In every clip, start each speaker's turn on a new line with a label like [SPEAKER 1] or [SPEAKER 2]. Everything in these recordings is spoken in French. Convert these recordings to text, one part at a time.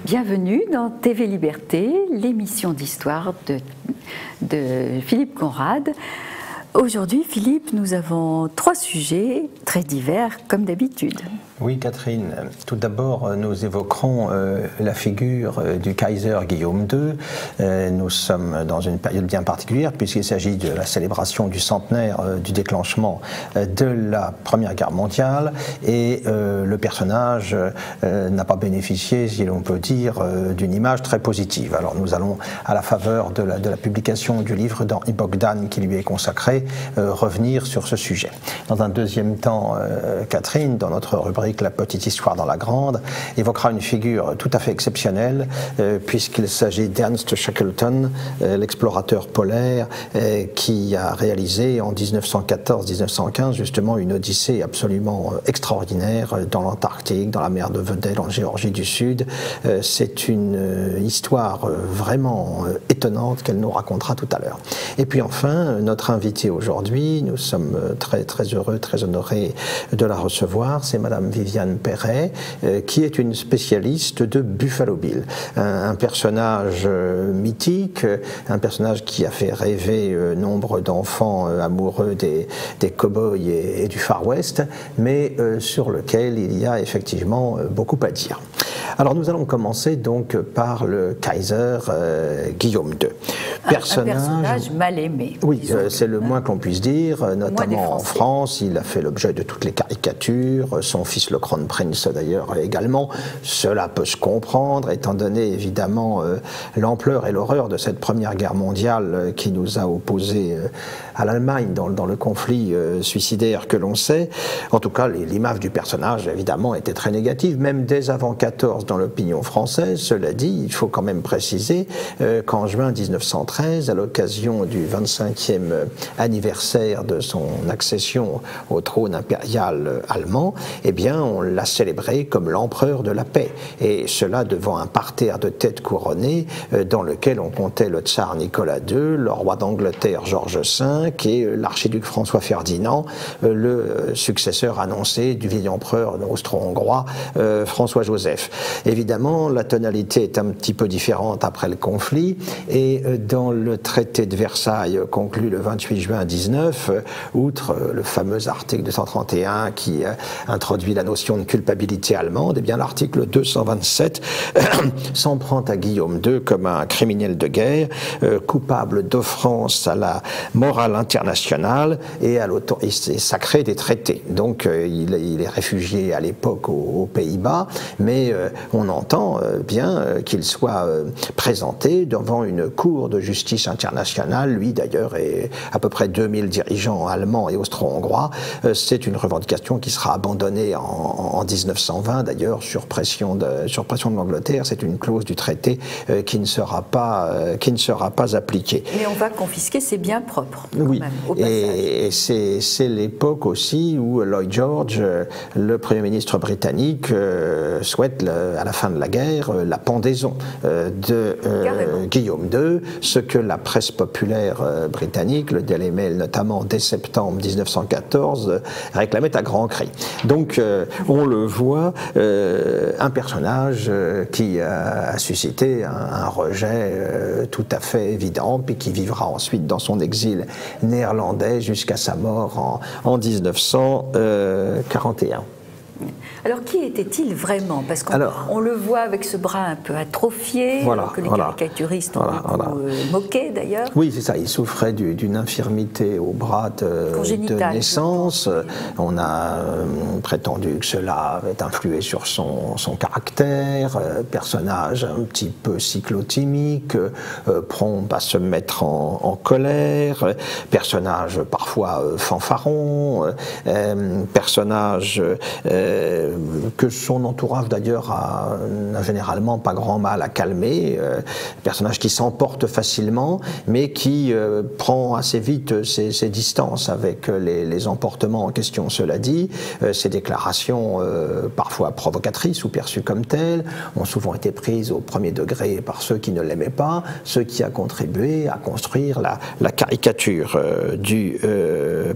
[SPEAKER 1] Bienvenue dans TV Liberté, l'émission d'histoire de Philippe Conrad. Aujourd'hui, Philippe, nous avons 3 sujets très divers, comme d'habitude.
[SPEAKER 2] Oui, Catherine. Tout d'abord, nous évoquerons la figure du Kaiser Guillaume II. Nous sommes dans une période bien particulière, puisqu'il s'agit de la célébration du centenaire du déclenchement de la Première Guerre mondiale. Et le personnage n'a pas bénéficié, si l'on peut dire, d'une image très positive. Alors nous allons, à la faveur de la publication du livre d'Henri Bogdan qui lui est consacré, revenir sur ce sujet. Dans un deuxième temps, Catherine, dans notre rubrique La petite histoire dans la grande, évoquera une figure tout à fait exceptionnelle, puisqu'il s'agit d'Ernst Shackleton, l'explorateur polaire, qui a réalisé en 1914-1915 justement une odyssée absolument extraordinaire dans l'Antarctique, dans la mer de Weddell, en Géorgie du Sud. C'est une histoire vraiment étonnante qu'elle nous racontera tout à l'heure. Et puis enfin, notre invitée aujourd'hui, nous sommes très heureux, très honorés de la recevoir, c'est Madame Viviane Perret, qui est une spécialiste de Buffalo Bill, un personnage mythique, un personnage qui a fait rêver nombre d'enfants amoureux des cow-boys et du Far West, mais sur lequel il y a effectivement beaucoup à dire. Alors nous allons commencer donc par le Kaiser Guillaume II.
[SPEAKER 1] Un personnage mal aimé.
[SPEAKER 2] Oui, c'est le moins qu'on puisse dire, notamment en France. Il a fait l'objet de toutes les caricatures, son fils le Crown Prince d'ailleurs également. Cela peut se comprendre, étant donné évidemment l'ampleur et l'horreur de cette Première Guerre mondiale qui nous a opposés à l'Allemagne dans le conflit suicidaire que l'on sait. En tout cas, l'image du personnage évidemment était très négative, même dès avant 14 dans l'opinion française. Cela dit, il faut quand même préciser qu'en juin 1913, à l'occasion du 25e anniversaire de son accession au trône impérial allemand, eh bien, on l'a célébré comme l'empereur de la paix. Et cela devant un parterre de têtes couronnées dans lequel on comptait le tsar Nicolas II, le roi d'Angleterre George V et l'archiduc François Ferdinand, le successeur annoncé du vieil empereur austro-hongrois François Joseph. Évidemment, la tonalité est un petit peu différente après le conflit, et dans le traité de Versailles conclu le 28 juin 19, outre le fameux article 231 qui introduit la notion de culpabilité allemande, eh bien l'article 227 s'en prend à Guillaume II comme un criminel de guerre, coupable d'offense à la morale internationale et à l'autorité sacrée des traités. Donc il est réfugié à l'époque aux Pays-Bas, mais on entend bien qu'il soit présenté devant une cour de justice internationale. Lui d'ailleurs et à peu près 2000 dirigeants allemands et austro-hongrois. C'est une revendication qui sera abandonnée en 1920 d'ailleurs sur pression de l'Angleterre. C'est une clause du traité qui ne sera pas appliquée.
[SPEAKER 1] Mais on va confisquer ses biens propres.
[SPEAKER 2] Oui,
[SPEAKER 1] même, au passage.
[SPEAKER 2] Et c'est l'époque aussi où Lloyd George, le Premier ministre britannique, souhaite à la fin de la guerre la pendaison de Guillaume II, ce que la presse populaire britannique, le Daily Mail notamment dès septembre 1914, réclamait à grands cris. Donc on le voit, un personnage qui a suscité un rejet tout à fait évident, puis qui vivra ensuite dans son exil néerlandais jusqu'à sa mort en 1941.
[SPEAKER 1] Alors, qui était-il vraiment? Parce qu'on le voit avec ce bras un peu atrophié, que les caricaturistes ont beaucoup moqué d'ailleurs.
[SPEAKER 2] Oui, c'est ça. Il souffrait d'une infirmité au bras de naissance. On a prétendu que cela avait influé sur son caractère. Personnage un petit peu cyclotimique, prompt à se mettre en colère. Personnage parfois fanfaron. Personnage que son entourage d'ailleurs n'a généralement pas grand mal à calmer, personnage qui s'emporte facilement mais qui prend assez vite ses distances avec les emportements en question. Cela dit, ses déclarations parfois provocatrices ou perçues comme telles ont souvent été prises au premier degré par ceux qui ne l'aimaient pas, ce qui a contribué à construire la caricature du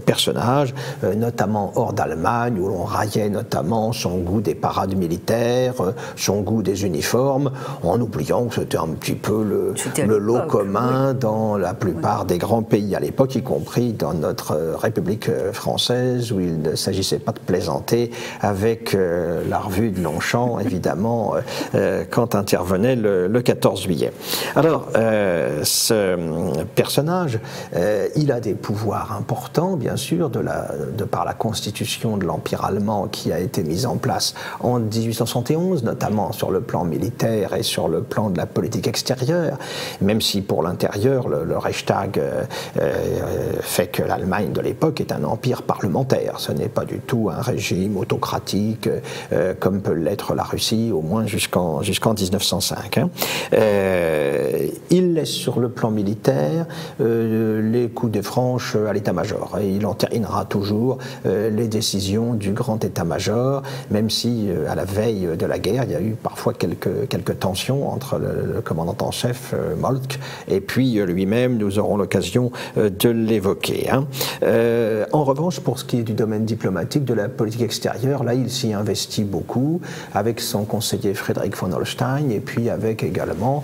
[SPEAKER 2] personnage, notamment hors d'Allemagne où l'on raillait notamment notamment son goût des parades militaires, son goût des uniformes, en oubliant que c'était un petit peu le lot commun dans la plupart des grands pays à l'époque, y compris dans notre République française, où il ne s'agissait pas de plaisanter avec la revue de Longchamp, évidemment, quand intervenait le 14 juillet. Alors, ce personnage, il a des pouvoirs importants, bien sûr, de par la constitution de l'Empire allemand qui a été mise en place en 1871, notamment sur le plan militaire et sur le plan de la politique extérieure, même si pour l'intérieur, le Reichstag fait que l'Allemagne de l'époque est un empire parlementaire. Ce n'est pas du tout un régime autocratique comme peut l'être la Russie, au moins jusqu'en 1905. Il laisse sur le plan militaire les coups de franche à l'état-major. Et il entérinera toujours les décisions du grand état-major, même si à la veille de la guerre, il y a eu parfois quelques tensions entre le commandant en chef, Moltke, et puis lui-même. Nous aurons l'occasion de l'évoquer. En revanche, pour ce qui est du domaine diplomatique, de la politique extérieure, là, il s'y investit beaucoup, avec son conseiller Friedrich von Holstein, et puis avec également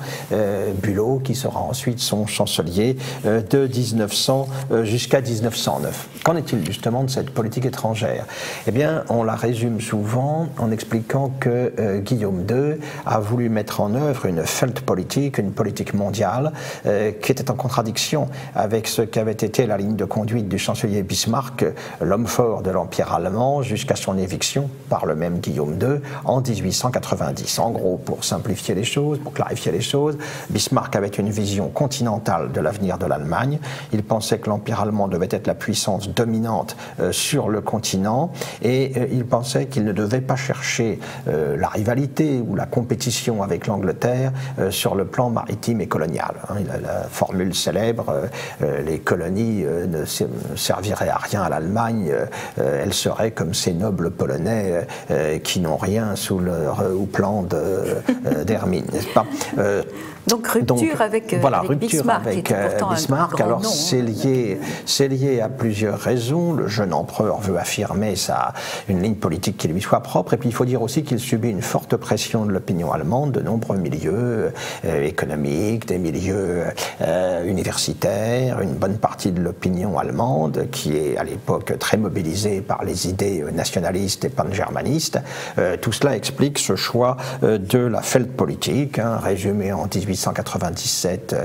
[SPEAKER 2] Bülow, qui sera ensuite son chancelier de 1900 jusqu'à 1909. Qu'en est-il justement de cette politique étrangère? Eh bien, on la résume souvent en expliquant que Guillaume II a voulu mettre en œuvre une Feldpolitik, une politique mondiale, qui était en contradiction avec ce qu'avait été la ligne de conduite du chancelier Bismarck, l'homme fort de l'Empire allemand, jusqu'à son éviction par le même Guillaume II en 1890. En gros, pour simplifier les choses, pour clarifier les choses, Bismarck avait une vision continentale de l'avenir de l'Allemagne. Il pensait que l'Empire allemand devait être la puissance dominante sur le continent, et il pensait qu'il ne devait pas chercher la rivalité ou la compétition avec l'Angleterre sur le plan maritime et colonial. Il a la formule célèbre, les colonies ne serviraient à rien à l'Allemagne, elles seraient comme ces nobles polonais qui n'ont rien sous leur houppeland d'hermine, n'est-ce pas?
[SPEAKER 1] Donc rupture avec Bismarck,
[SPEAKER 2] avec Bismarck. Alors c'est lié à plusieurs raisons. Le jeune empereur veut affirmer une ligne politique qui lui soit propre, et puis il faut dire aussi qu'il subit une forte pression de l'opinion allemande, de nombreux milieux économiques, des milieux universitaires, une bonne partie de l'opinion allemande qui est à l'époque très mobilisée par les idées nationalistes et pan-germanistes. Tout cela explique ce choix de la Feldpolitik, résumé en 1897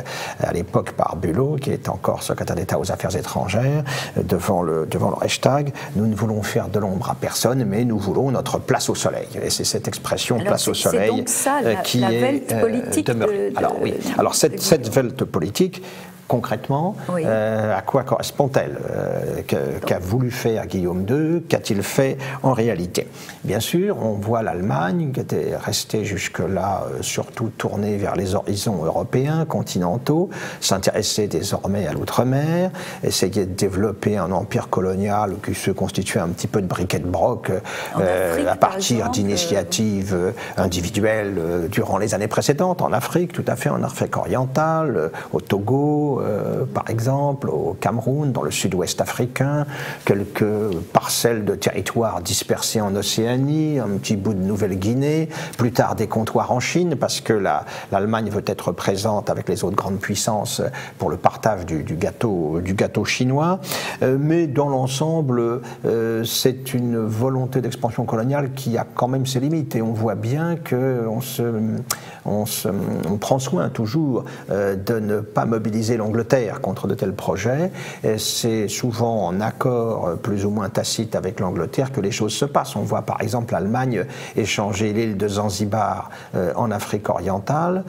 [SPEAKER 2] à l'époque par Bülow, qui est encore secrétaire d'État aux Affaires étrangères, devant le Reichstag. Nous ne voulons faire de l'ombre à personne, mais nous voulons notre place au soleil. Et c'est cette expression place au soleil
[SPEAKER 1] donc ça,
[SPEAKER 2] qui
[SPEAKER 1] la
[SPEAKER 2] est demeurée. Alors oui, alors cette Weltpolitik, concrètement, oui. À quoi correspond-elle? Qu'a voulu faire Guillaume II? Qu'a-t-il fait en réalité? Bien sûr, on voit l'Allemagne, qui était restée jusque-là surtout tournée vers les horizons européens, continentaux, s'intéresser désormais à l'outre-mer, essayer de développer un empire colonial qui se constituait un petit peu de briquet de broc à partir d'initiatives individuelles durant les années précédentes, en Afrique, tout à fait, en Afrique orientale, au Togo, par exemple, au Cameroun, dans le sud-ouest africain, quelques parcelles de territoires dispersés en Océanie, un petit bout de Nouvelle-Guinée, plus tard des comptoirs en Chine, parce que l'Allemagne veut être présente avec les autres grandes puissances pour le partage du gâteau chinois. Mais dans l'ensemble, c'est une volonté d'expansion coloniale qui a quand même ses limites, et on voit bien qu'on prend soin toujours de ne pas mobiliser l'Angleterre contre de tels projets. C'est souvent en accord plus ou moins tacite avec l'Angleterre que les choses se passent. On voit par exemple l'Allemagne échanger l'île de Zanzibar en Afrique orientale,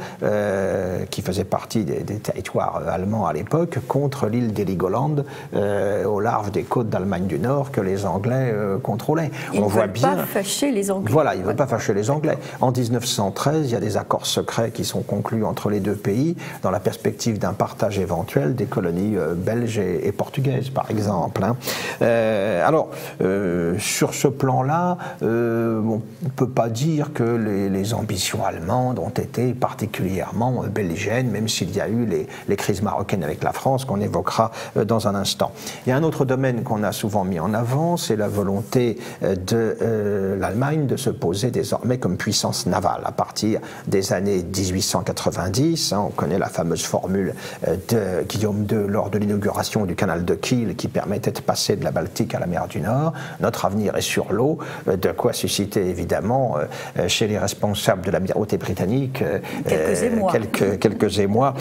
[SPEAKER 2] qui faisait partie des territoires allemands à l'époque, contre l'île d'Heligoland au large des côtes d'Allemagne du Nord que les Anglais contrôlaient.
[SPEAKER 1] Ils ne veulent pas fâcher les Anglais.
[SPEAKER 2] Voilà, ils ne veulent pas fâcher les Anglais. En 1913, il y a des accords secrets qui sont conclus entre les deux pays dans la perspective d'un partage éventuelle des colonies belges et portugaises, par exemple. Hein. Alors, sur ce plan-là, on ne peut pas dire que les ambitions allemandes ont été particulièrement belligènes, même s'il y a eu les crises marocaines avec la France, qu'on évoquera dans un instant. Il y a un autre domaine qu'on a souvent mis en avant, c'est la volonté de l'Allemagne de se poser désormais comme puissance navale. À partir des années 1890, on connaît la fameuse formule de Guillaume II lors de l'inauguration du canal de Kiel qui permettait de passer de la Baltique à la mer du Nord. Notre avenir est sur l'eau, de quoi susciter évidemment chez les responsables de l'amirauté britannique quelques émois,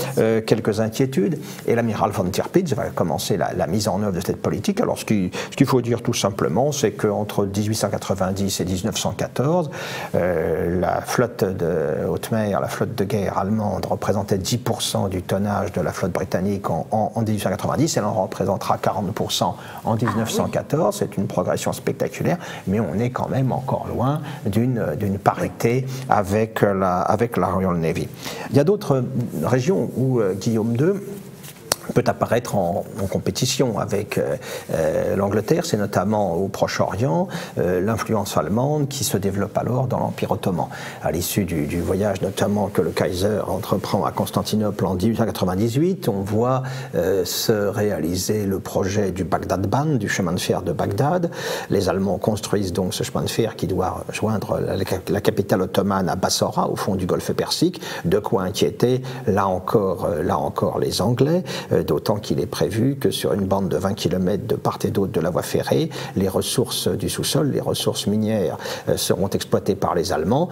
[SPEAKER 2] quelques inquiétudes. Et l'amiral von Tirpitz va commencer la mise en œuvre de cette politique. Alors ce qu'il faut dire tout simplement, c'est qu'entre 1890 et 1914, la flotte de haute mer, la flotte de guerre allemande représentait 10% du tonnage de la flotte britannique en 1890. Elle en représentera 40% en 1914. C'est une progression spectaculaire, mais on est quand même encore loin d'une parité avec la Royal Navy. Il y a d'autres régions où Guillaume II peut apparaître en compétition avec l'Angleterre, c'est notamment au Proche-Orient, l'influence allemande qui se développe alors dans l'Empire ottoman. À l'issue du voyage notamment que le Kaiser entreprend à Constantinople en 1898, on voit se réaliser le projet du Bagdad-Bahn, du chemin de fer de Bagdad. Les Allemands construisent donc ce chemin de fer qui doit joindre la capitale ottomane à Bassora, au fond du golfe Persique, de quoi inquiéter là encore les Anglais. D'autant qu'il est prévu que sur une bande de 20 km de part et d'autre de la voie ferrée, les ressources du sous-sol, les ressources minières seront exploitées par les Allemands,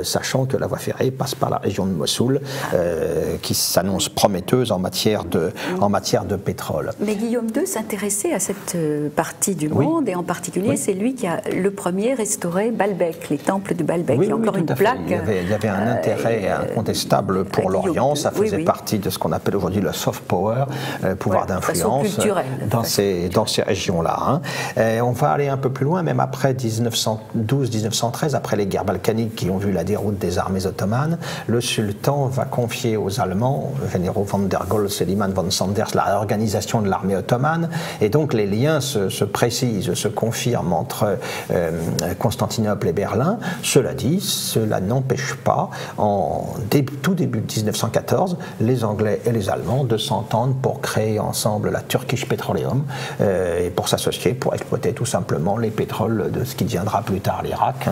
[SPEAKER 2] sachant que la voie ferrée passe par la région de Mossoul, qui s'annonce prometteuse en matière de pétrole.
[SPEAKER 1] Mais Guillaume II s'intéressait à cette partie du monde, et en particulier, c'est lui qui a le premier restauré Baalbek, les temples de Baalbek.
[SPEAKER 2] Oui,
[SPEAKER 1] il y a encore une plaque.
[SPEAKER 2] Il y avait un intérêt incontestable pour l'Orient, ça faisait partie de ce qu'on appelle aujourd'hui le soft power, pouvoir d'influence dans ces régions-là. Hein. On va aller un peu plus loin, même après 1912-1913, après les guerres balkaniques qui ont vu la déroute des armées ottomanes, le sultan va confier aux Allemands, généraux von der Goltz et Liman von Sanders, la réorganisation de l'armée ottomane, et donc les liens se précisent, se confirment entre Constantinople et Berlin. Cela dit, cela n'empêche pas, tout début de 1914, les Anglais et les Allemands de s'entendre pour créer ensemble la Turkish Petroleum et pour s'associer, pour exploiter tout simplement les pétroles de ce qui deviendra plus tard l'Irak,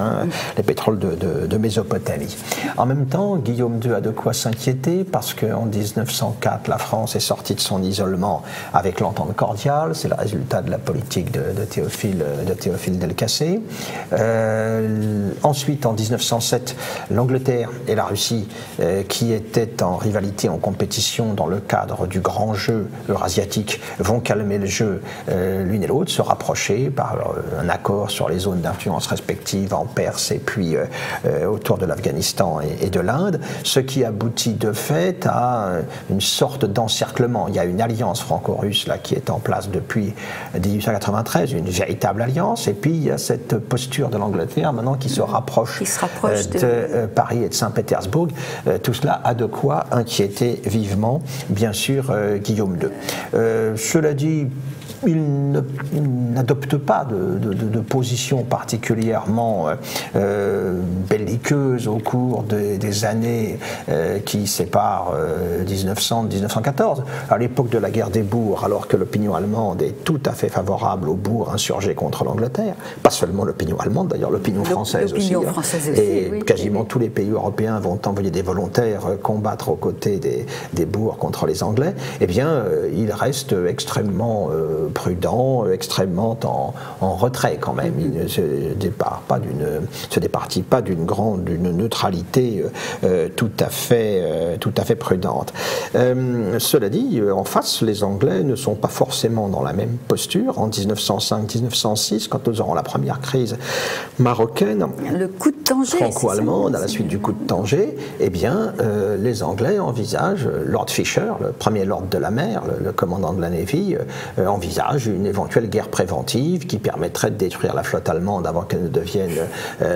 [SPEAKER 2] les pétroles de Mésopotamie. En même temps, Guillaume II a de quoi s'inquiéter parce qu'en 1904, la France est sortie de son isolement avec l'entente cordiale. C'est le résultat de la politique de Théophile Delcassé. Ensuite, en 1907, l'Angleterre et la Russie, qui étaient en rivalité, en compétition dans le cadre du grand jeu eurasiatique, vont calmer le jeu l'une et l'autre, se rapprocher par un accord sur les zones d'influence respectives en Perse et puis autour de l'Afghanistan et de l'Inde, ce qui aboutit de fait à une sorte d'encerclement. Il y a une alliance franco-russe là qui est en place depuis 1893, une véritable alliance, et puis il y a cette posture de l'Angleterre maintenant qui se rapproche, de Paris et de Saint-Pétersbourg. Tout cela a de quoi inquiéter vivement, bien sûr, Guillaume II. Cela dit, il n'adopte pas de position particulièrement belliqueuse au cours des années qui séparent 1900-1914. À l'époque de la guerre des bourgs, alors que l'opinion allemande est tout à fait favorable aux bourgs insurgés contre l'Angleterre, pas seulement l'opinion allemande, d'ailleurs l'opinion française aussi. Et quasiment tous les pays européens vont envoyer des volontaires combattre aux côtés des bourgs contre les Anglais. Eh bien, il reste extrêmement prudent, extrêmement en retrait quand même. Il ne se départit pas d'une neutralité tout à fait prudente. Cela dit, en face, les Anglais ne sont pas forcément dans la même posture. En 1905-1906, quand nous aurons la première crise marocaine,
[SPEAKER 1] le coup de Tanger,
[SPEAKER 2] franco-allemande, à la suite du coup de Tanger, eh bien, les Anglais envisagent, Lord Fisher, le premier lord de la mer, le commandant de la Navy, envisage envisage une éventuelle guerre préventive qui permettrait de détruire la flotte allemande avant qu'elle ne devienne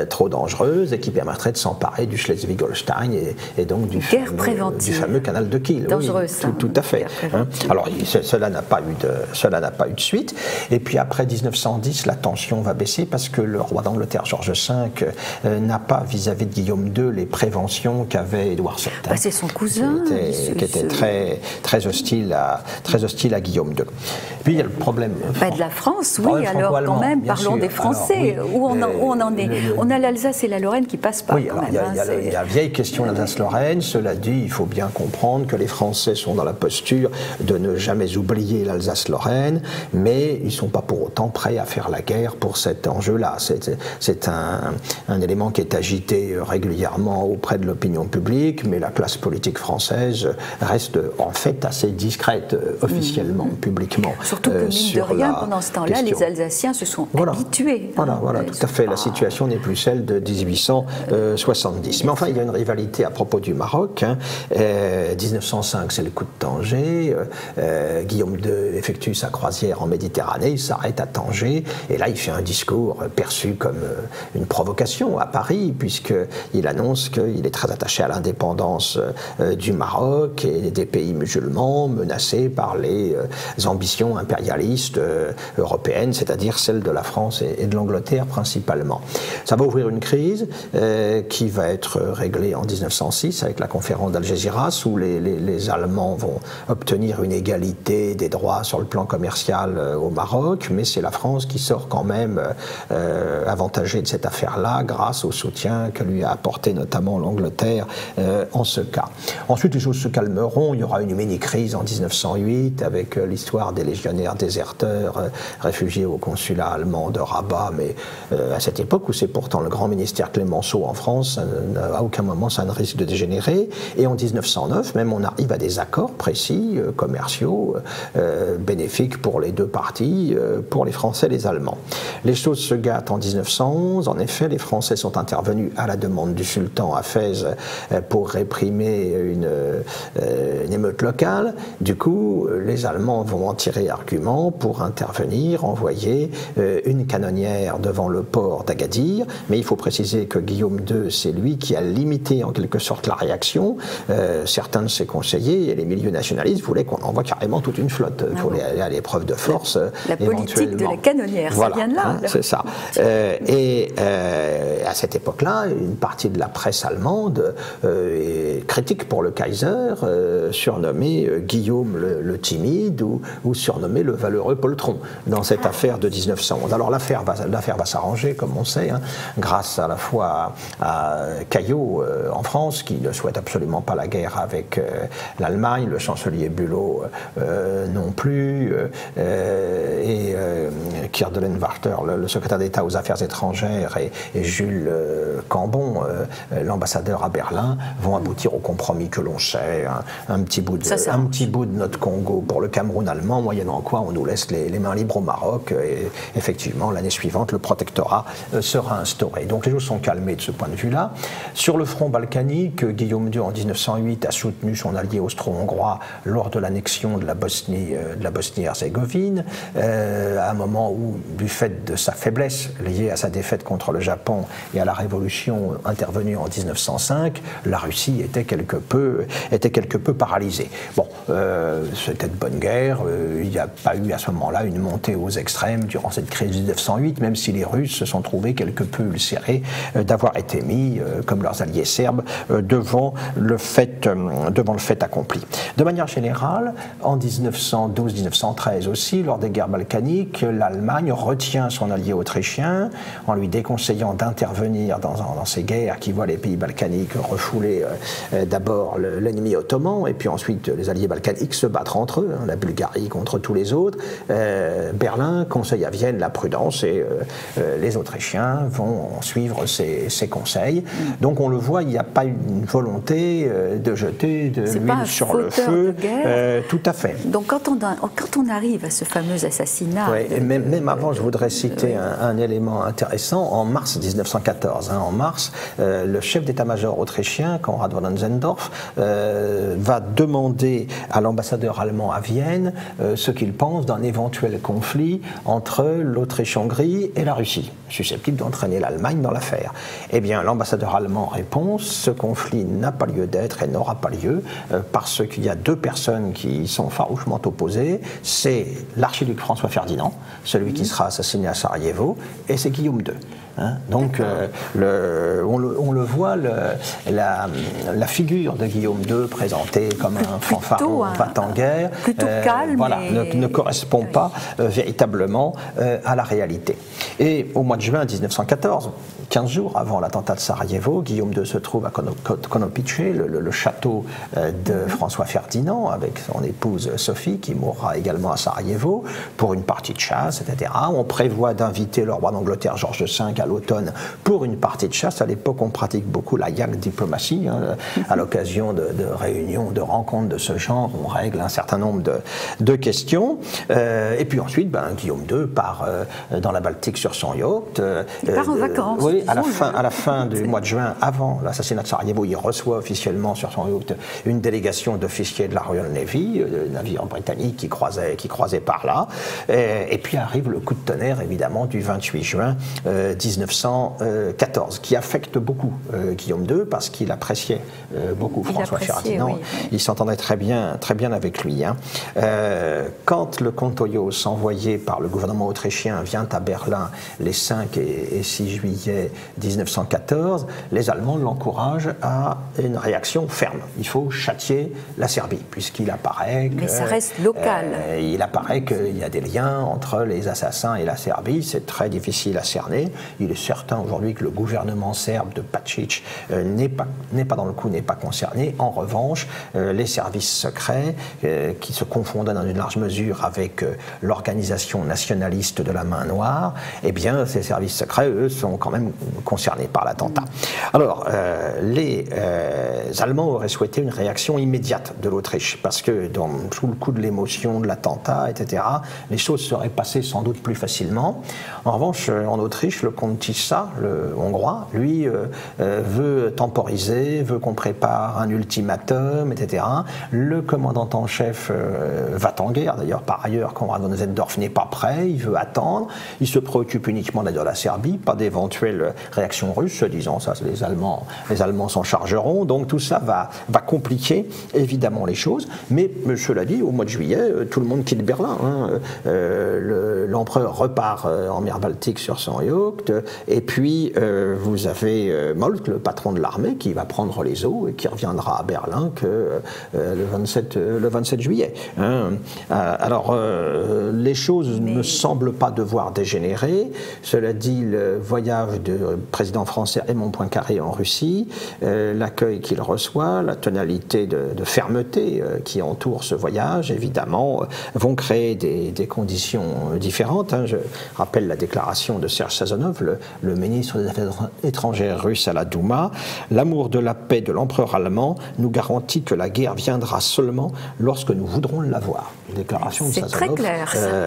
[SPEAKER 2] trop dangereuse et qui permettrait de s'emparer du Schleswig-Holstein et donc du fameux canal de Kiel.
[SPEAKER 1] Dangereuse,
[SPEAKER 2] oui, tout à fait. Alors cela n'a pas eu de suite. Et puis après 1910, la tension va baisser parce que le roi d'Angleterre, George V, n'a pas vis-à-vis de Guillaume II les préventions qu'avait Édouard VII.
[SPEAKER 1] C'est son cousin.
[SPEAKER 2] Qui était très hostile à Guillaume II. Puis il y a le problème.
[SPEAKER 1] De la France, oui, alors quand même, parlons des Français. Alors, où on en est. On a l'Alsace et la Lorraine qui passent pas.
[SPEAKER 2] Oui, il y a la vieille question de l'Alsace-Lorraine. Cela dit, il faut bien comprendre que les Français sont dans la posture de ne jamais oublier l'Alsace-Lorraine, mais ils ne sont pas pour autant prêts à faire la guerre pour cet enjeu-là. C'est un élément qui est agité régulièrement auprès de l'opinion publique, mais la classe politique française reste en fait assez discrète officiellement, publiquement.
[SPEAKER 1] Surtout que, mine de rien, pendant ce temps-là, les Alsaciens se sont habitués.
[SPEAKER 2] Voilà, tout à fait. La situation n'est plus celle de 1870. Mais enfin, il y a une rivalité à propos du Maroc. 1905, c'est le coup de Tanger. Guillaume II effectue sa croisière en Méditerranée, il s'arrête à Tanger, et là, il fait un discours perçu comme une provocation à Paris, puisqu'il annonce qu'il est très attaché à l'indépendance du Maroc et des pays musulmans menacés par les ambitions impérialistes européennes, c'est-à-dire celles de la France et de l'Angleterre principalement. Ça va ouvrir une crise qui va être réglée en 1906 avec la conférence d'Algésiras où les Allemands vont obtenir une égalité des droits sur le plan commercial au Maroc, mais c'est la France qui sort quand même avantagée de cette affaire-là grâce au soutien que lui a apporté notamment l'Angleterre en ce cas. Ensuite, les choses se calmeront. Il y aura une mini-crise en 1908 avec l'histoire des légionnaires déserteurs réfugiés au consulat allemand de Rabat, mais à cette époque où c'est pourtant le grand ministère Clémenceau en France, à aucun moment ça ne risque de dégénérer. Et en 1909, même on arrive à des accords précis, commerciaux, bénéfiques pour les deux parties, pour les Français et les Allemands. Les choses se gâtent en 1911. En effet, les Français sont intervenus à la demande du sultan à Fès pour réprimer une émeute locale. Du coup, les Allemands vont en tirer argument pour intervenir, envoyer une canonnière devant le port d'Agadir. Mais il faut préciser que Guillaume II, c'est lui qui a limité en quelque sorte la réaction. Certains de ses conseillers et les milieux nationalistes voulaient qu'on envoie carrément toute une flotte. Il faut aller à l'épreuve de force.
[SPEAKER 1] La politique de la canonnière, voilà, ça vient de là.
[SPEAKER 2] C'est ça. Et à cette époque-là, une partie de la presse allemande critique pour le Kaiser, surnommé Guillaume le timide ou surnommé le valeureux poltron dans cette affaire de 1911. Alors l'affaire va s'arranger, comme on sait, grâce à la fois à Caillot en France, qui ne souhaite absolument pas la guerre avec l'Allemagne, le chancelier Bülow non plus, et Kirdelenwarter, le secrétaire d'État aux Affaires étrangères, et Jules Cambon, l'ambassadeur à Berlin, vont aboutir au compromis que l'on sait, un petit bout de notre Congo pour le Cameroun allemand, moyennant quoi on nous laisse les mains libres au Maroc, et effectivement l'année suivante le protectorat sera instauré. Donc les choses sont calmées de ce point de vue-là. Sur le front balkanique, Guillaume II en 1908 a soutenu son allié austro-hongrois lors de l'annexion de la Bosnie-Herzégovine, à un moment où, du fait de sa faiblesse liée à sa défaite contre le Japon et à la révolution intervenue en 1905, la Russie était quelque peu paralysée. Bon, c'était de bonne guerre, il n'y a pas eu à ce moment-là une montée aux extrêmes durant cette crise de 1908, même si les Russes se sont trouvés quelque peu ulcérés d'avoir été mis, comme leurs alliés serbes, devant le fait accompli. De manière générale, en 1912-1913 aussi, lors des guerres balkaniques, l'Allemagne retient son allié autrichien en lui déconseillant d'intervenir dans ces guerres qui voient les pays balkaniques refouler d'abord l'ennemi ottoman et puis ensuite les alliés balkaniques se battre entre eux, la Bulgarie contre tous les autres. Berlin conseille à Vienne la prudence et les Autrichiens vont suivre ses conseils. Donc on le voit, il n'y a pas une volonté de jeter de l'huile sur le feu. Tout à fait.
[SPEAKER 1] Donc quand on arrive à ce fameux assassinat...
[SPEAKER 2] Oui, et même avant, je voudrais citer un élément intéressant. En mars 1914, le chef d'état-major autrichien, Konrad von Enzendorf, va demander à l'ambassadeur allemand à Vienne ce qu'il pense conséquences d'un éventuel conflit entre l'Autriche-Hongrie et la Russie, susceptible d'entraîner l'Allemagne dans l'affaire. Eh bien, l'ambassadeur allemand répond, ce conflit n'a pas lieu d'être et n'aura pas lieu parce qu'il y a deux personnes qui sont farouchement opposées. C'est l'archiduc François Ferdinand, celui qui sera assassiné à Sarajevo, et c'est Guillaume II. Donc, on le voit, la figure de Guillaume II présentée comme un fanfaron va en guerre,
[SPEAKER 1] plutôt calme,
[SPEAKER 2] voilà, ne correspond pas véritablement à la réalité. Et au mois de juin 1914, 15 jours avant l'attentat de Sarajevo, Guillaume II se trouve à Konopice, le château de François Ferdinand, avec son épouse Sophie, qui mourra également à Sarajevo, pour une partie de chasse, etc. On prévoit d'inviter le roi d'Angleterre, George V, à l'automne pour une partie de chasse. À l'époque, on pratique beaucoup la yak diplomatie. À l'occasion de réunions, de rencontres de ce genre, on règle un certain nombre de questions. Et puis ensuite, Guillaume II part dans la Baltique sur son yacht.
[SPEAKER 1] Il part en vacances.
[SPEAKER 2] Oui, à la fin du mois de juin, avant l'assassinat de Sarajevo, il reçoit officiellement sur son yacht une délégation d'officiers de la Royal Navy, navire britannique qui croisait par là. Et puis arrive le coup de tonnerre, évidemment, du 28 juin 1914, qui affecte beaucoup Guillaume II parce qu'il appréciait beaucoup François Ferdinand. Oui. Il s'entendait très bien avec lui. Quand le comte Hoyos, envoyé par le gouvernement autrichien, vient à Berlin les 5 et 6 juillet 1914, les Allemands l'encouragent à une réaction ferme. Il faut châtier la Serbie, puisqu'il apparaît que...
[SPEAKER 1] Mais ça reste local.
[SPEAKER 2] Il apparaît qu'il y a des liens entre les assassins et la Serbie. C'est très difficile à cerner. Il est certain aujourd'hui que le gouvernement serbe de Pačić n'est pas dans le coup, n'est pas concerné. En revanche, les services secrets qui se confondaient dans une large mesure avec l'organisation nationaliste de la Main Noire, eh bien, ces services secrets, eux, sont quand même concernés par l'attentat. Alors, les Allemands auraient souhaité une réaction immédiate de l'Autriche, parce que sous le coup de l'émotion de l'attentat, etc., les choses seraient passées sans doute plus facilement. En revanche, en Autriche, le comte Tisza, le hongrois, lui, veut temporiser, veut qu'on prépare un ultimatum, etc. Le commandant en chef va en guerre. D'ailleurs, par ailleurs, Konrad von Zendorf n'est pas prêt, il veut attendre. Il se préoccupe uniquement de la Serbie, pas d'éventuelles réactions russes, se disant ça, les Allemands s'en chargeront. Donc tout ça va compliquer évidemment les choses. Mais cela dit, au mois de juillet, tout le monde quitte Berlin. L'empereur repart en mer Baltique sur son yacht. Et puis vous avez Moltke, le patron de l'armée, qui va prendre les eaux et qui reviendra à Berlin que le 27 juillet. Alors les choses ne semblent pas devoir dégénérer. Cela dit, le voyage du président français Raymond Poincaré en Russie, l'accueil qu'il reçoit, la tonalité de fermeté qui entoure ce voyage, évidemment, vont créer des conditions différentes. Je rappelle la déclaration de Serge Sazonov, le ministre des Affaires étrangères russe à la Douma. L'amour de la paix de l'empereur allemand nous garantit que la guerre viendra seulement lorsque nous voudrons l'avoir. Déclaration de Sazonov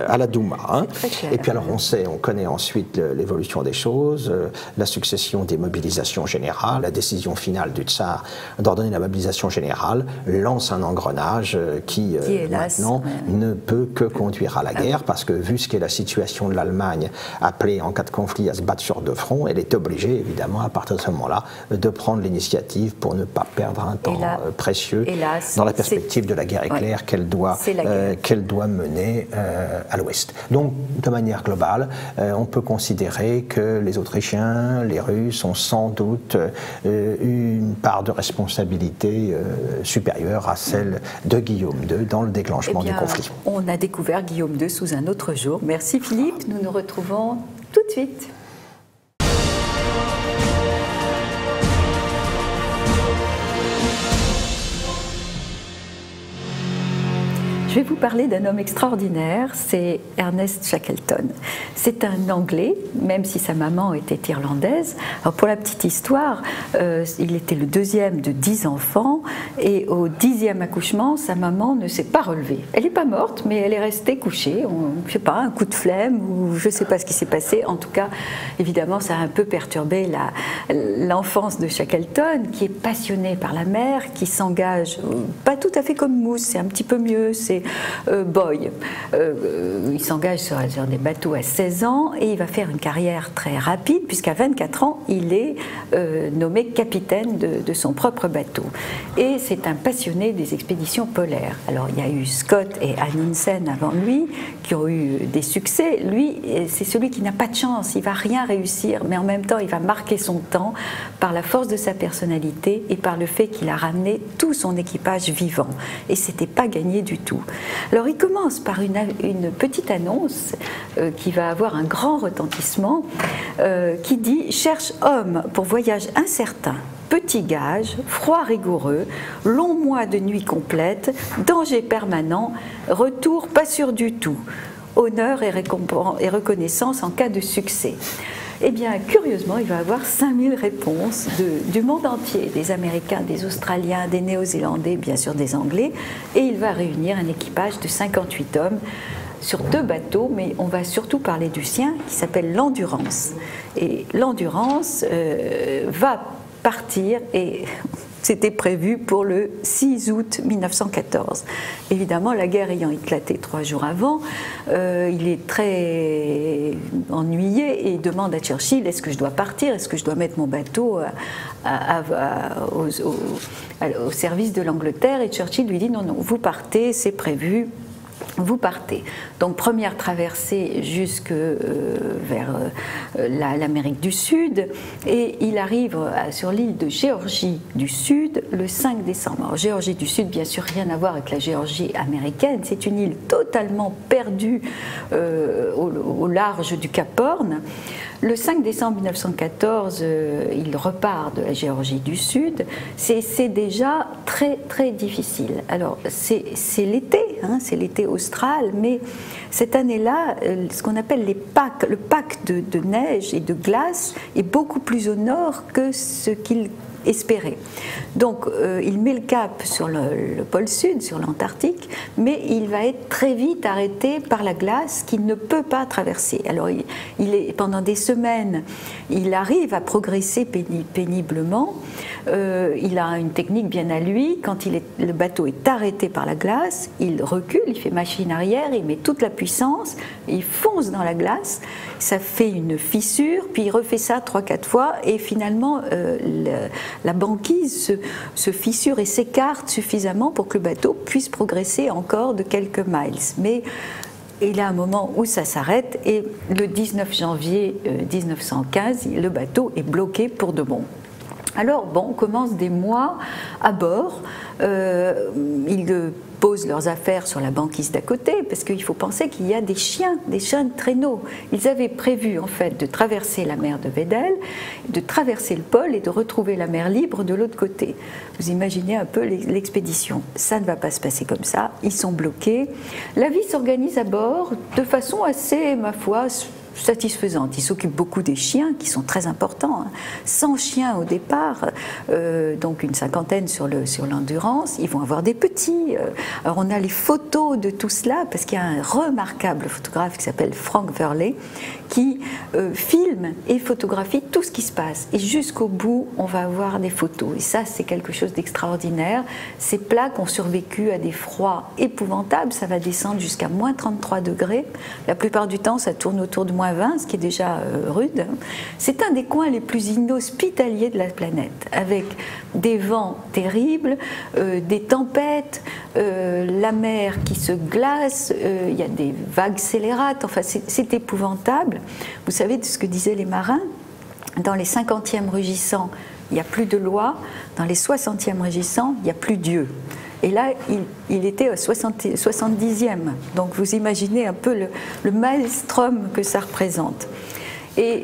[SPEAKER 2] à la Douma. Et puis alors on connaît ensuite l'évolution des choses, la succession des mobilisations générales, la décision finale du tsar d'ordonner la mobilisation générale lance un engrenage qui maintenant ne peut que conduire à la guerre, parce que vu ce qu'est la situation de l'Allemagne, appelée en cas de conflit à se battre sur deux fronts, elle est obligée évidemment à partir de ce moment-là de prendre l'initiative pour ne pas perdre un temps précieux dans la perspective de la guerre éclair qu'elle doit mener à l'Ouest. Donc de manière globale, on peut considérer que les Autrichiens, les Russes ont sans doute une part de responsabilité supérieure à celle de Guillaume II dans le déclenchement du conflit.
[SPEAKER 1] On a découvert Guillaume II sous un autre jour. Merci Philippe, nous nous retrouvons tout de suite. Je vais vous parler d'un homme extraordinaire, c'est Ernest Shackleton. C'est un Anglais, même si sa maman était irlandaise. Alors pour la petite histoire, il était le deuxième de 10 enfants et au 10e accouchement, sa maman ne s'est pas relevée. Elle n'est pas morte, mais elle est restée couchée. Je ne sais pas, un coup de flemme ou je ne sais pas ce qui s'est passé. En tout cas, évidemment, ça a un peu perturbé l'enfance de Shackleton, qui est passionné par la mer, qui s'engage, pas tout à fait comme Mousse, c'est un petit peu mieux, c'est c'est Boy. Il s'engage sur des bateaux à 16 ans et il va faire une carrière très rapide puisqu'à 24 ans, il est nommé capitaine de son propre bateau. Et c'est un passionné des expéditions polaires. Alors il y a eu Scott et Amundsen avant lui qui ont eu des succès. Lui, c'est celui qui n'a pas de chance, il va rien réussir, mais en même temps, il va marquer son temps par la force de sa personnalité et par le fait qu'il a ramené tout son équipage vivant. Et c'était pas gagné du tout. Alors il commence par une petite annonce qui va avoir un grand retentissement qui dit « Cherche homme pour voyage incertain, petit gage, froid rigoureux, long mois de nuit complète, danger permanent, retour pas sûr du tout, honneur et reconnaissance en cas de succès ». Eh bien, curieusement, il va avoir 5000 réponses du monde entier, des Américains, des Australiens, des Néo-Zélandais, bien sûr des Anglais, et il va réunir un équipage de 58 hommes sur 2 bateaux, mais on va surtout parler du sien, qui s'appelle l'Endurance. Et l'Endurance va partir, et c'était prévu pour le 6 août 1914. Évidemment, la guerre ayant éclaté 3 jours avant, il est très ennuyé et il demande à Churchill, est-ce que je dois partir, est-ce que je dois mettre mon bateau au service de l'Angleterre? Et Churchill lui dit, non, non, vous partez, c'est prévu. Vous partez. Donc première traversée jusque vers l'Amérique du Sud et il arrive sur l'île de Géorgie du Sud le 5 décembre. Alors, Géorgie du Sud, bien sûr, rien à voir avec la Géorgie américaine. C'est une île totalement perdue au large du Cap Horn. Le 5 décembre 1914, il repart de la Géorgie du Sud. C'est déjà très très difficile. Alors c'est l'été, hein, c'est l'été austral, mais cette année-là, ce qu'on appelle le pack de neige et de glace est beaucoup plus au nord que ce qu'il espérait. Donc il met le cap sur le pôle sud, sur l'Antarctique, mais il va être très vite arrêté par la glace qu'il ne peut pas traverser. Alors pendant des semaines, il arrive à progresser péniblement. Il a une technique bien à lui. Quand le bateau est arrêté par la glace, il recule, il fait machine arrière, il met toute la puissance, il fonce dans la glace, ça fait une fissure, puis il refait ça 3-4 fois et finalement la banquise se fissure et s'écarte suffisamment pour que le bateau puisse progresser encore de quelques miles. Mais il y a un moment où ça s'arrête et le 19 janvier 1915, le bateau est bloqué pour de bon. Alors, bon, on commence des mois à bord. Ils posent leurs affaires sur la banquise d'à côté, parce qu'il faut penser qu'il y a des chiens de traîneau. Ils avaient prévu, en fait, de traverser la mer de Weddell, de traverser le pôle et de retrouver la mer libre de l'autre côté. Vous imaginez un peu l'expédition. Ça ne va pas se passer comme ça. Ils sont bloqués. La vie s'organise à bord de façon assez, ma foi, satisfaisante. Ils s'occupent beaucoup des chiens qui sont très importants. 100 chiens au départ, donc une cinquantaine sur l'Endurance. Ils vont avoir des petits. Alors on a les photos de tout cela parce qu'il y a un remarquable photographe qui s'appelle Frank Verley qui filme et photographie tout ce qui se passe. Et jusqu'au bout, on va avoir des photos. Et ça, c'est quelque chose d'extraordinaire. Ces plaques ont survécu à des froids épouvantables. Ça va descendre jusqu'à moins 33 degrés. La plupart du temps, ça tourne autour de moins 20, ce qui est déjà rude. C'est un des coins les plus inhospitaliers de la planète, avec des vents terribles, des tempêtes, la mer qui se glace, il y a des vagues scélérates. Enfin, c'est épouvantable. Vous savez de ce que disaient les marins? Dans les 50e rugissants, il n'y a plus de loi. Dans les 60e rugissants, il n'y a plus Dieu. Et là, il était au 70e. Donc vous imaginez un peu le maelstrom que ça représente. Et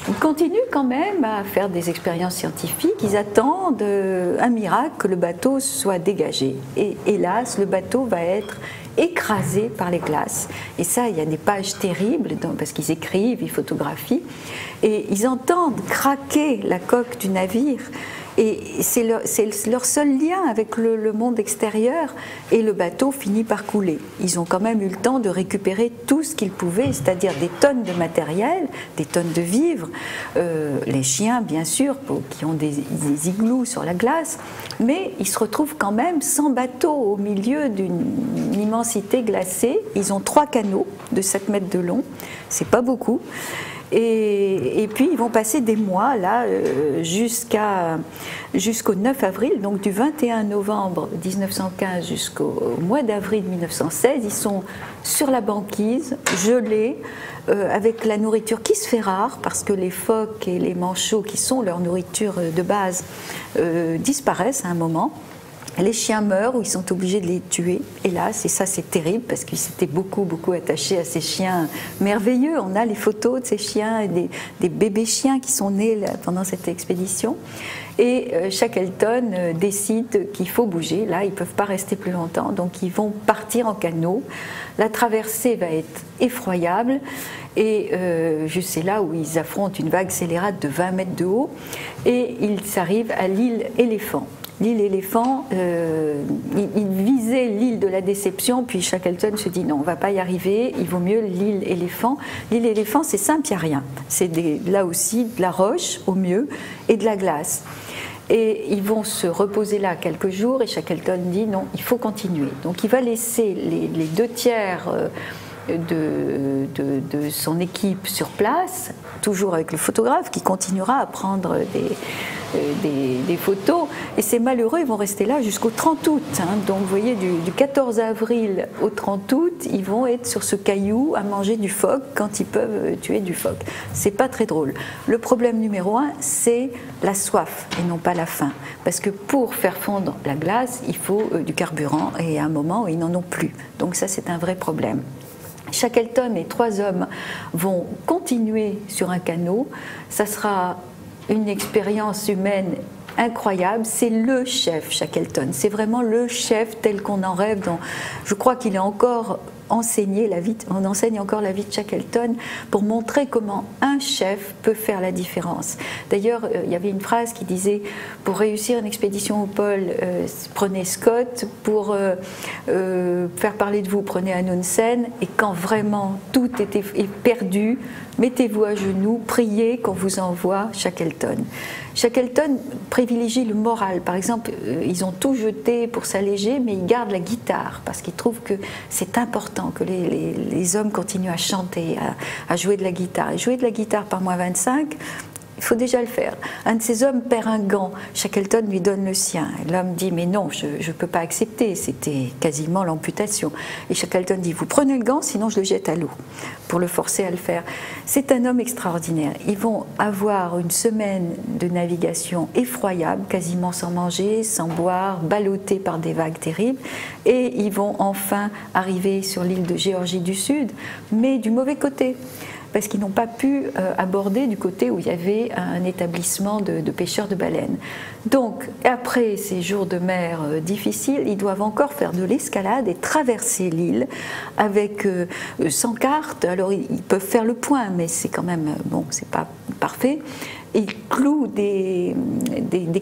[SPEAKER 1] ils continuent quand même à faire des expériences scientifiques. Ils attendent un miracle, que le bateau soit dégagé. Et hélas, le bateau va être écrasé par les glaces. Et ça, il y a des pages terribles, parce qu'ils écrivent, ils photographient. Et ils entendent craquer la coque du navire. Et c'est leur seul lien avec le monde extérieur, et le bateau finit par couler. Ils ont quand même eu le temps de récupérer tout ce qu'ils pouvaient, c'est-à-dire des tonnes de matériel, des tonnes de vivres, les chiens bien sûr, qui ont des igloos sur la glace, mais ils se retrouvent quand même sans bateau au milieu d'une immensité glacée. Ils ont 3 canots de 7 mètres de long, c'est pas beaucoup. Et puis ils vont passer des mois là jusqu'au 9 avril, donc du 21 novembre 1915 jusqu'au mois d'avril 1916. Ils sont sur la banquise, gelés, avec la nourriture qui se fait rare parce que les phoques et les manchots qui sont leur nourriture de base disparaissent à un moment. Les chiens meurent ou ils sont obligés de les tuer, hélas, et ça c'est terrible parce qu'ils s'étaient beaucoup attachés à ces chiens merveilleux. On a les photos de ces chiens et des bébés chiens qui sont nés pendant cette expédition. Et Shackleton décide qu'il faut bouger, là ils ne peuvent pas rester plus longtemps, donc ils vont partir en canot. La traversée va être effroyable et c'est là où ils affrontent une vague scélérate de 20 mètres de haut et ils arrivent à l'île Éléphant. L'île Éléphant, il visait l'île de la Déception, puis Shackleton se dit non, on ne va pas y arriver, il vaut mieux l'île Éléphant. L'île Éléphant, c'est simple, il n'y a rien. C'est là aussi de la roche, au mieux, et de la glace. Et ils vont se reposer là quelques jours, et Shackleton dit non, il faut continuer. Donc il va laisser les 2 tiers de son équipe sur place, toujours avec le photographe qui continuera à prendre des photos, et ces malheureux ils vont rester là jusqu'au 30 août, donc vous voyez du 14 avril au 30 août ils vont être sur ce caillou à manger du phoque quand ils peuvent tuer du phoque. C'est pas très drôle. Le problème numéro 1 c'est la soif et non pas la faim, parce que pour faire fondre la glace il faut du carburant et à un moment ils n'en ont plus, donc ça c'est un vrai problème. Shackleton et 3 hommes vont continuer sur un canot. Ça sera une expérience humaine incroyable. C'est le chef, Shackleton. C'est vraiment le chef tel qu'on en rêve. Je crois qu'il est encore enseigné on enseigne encore la vie de Shackleton pour montrer comment un chef peut faire la différence. D'ailleurs, il y avait une phrase qui disait pour réussir une expédition au pôle, prenez Scott, pour faire parler de vous, prenez Amundsen, et quand vraiment tout est perdu, mettez-vous à genoux, priez qu'on vous envoie Shackleton. Shackleton privilégie le moral. Par exemple, ils ont tout jeté pour s'alléger, mais ils gardent la guitare parce qu'ils trouvent que c'est important que les hommes continuent à chanter, à jouer de la guitare. Et jouer de la guitare par -25, il faut déjà le faire. Un de ces hommes perd un gant, Shackleton lui donne le sien. L'homme dit mais non, je ne peux pas accepter, c'était quasiment l'amputation. Et Shackleton dit vous prenez le gant, sinon je le jette à l'eau, pour le forcer à le faire. C'est un homme extraordinaire. Ils vont avoir une semaine de navigation effroyable, quasiment sans manger, sans boire, ballottés par des vagues terribles, et ils vont enfin arriver sur l'île de Géorgie du Sud, mais du mauvais côté, parce qu'ils n'ont pas pu aborder du côté où il y avait un établissement de pêcheurs de baleines. Donc, après ces jours de mer difficiles, ils doivent encore faire de l'escalade et traverser l'île avec sans carte. Alors, ils peuvent faire le point, mais c'est quand même, bon, c'est pas parfait. Ils clouent des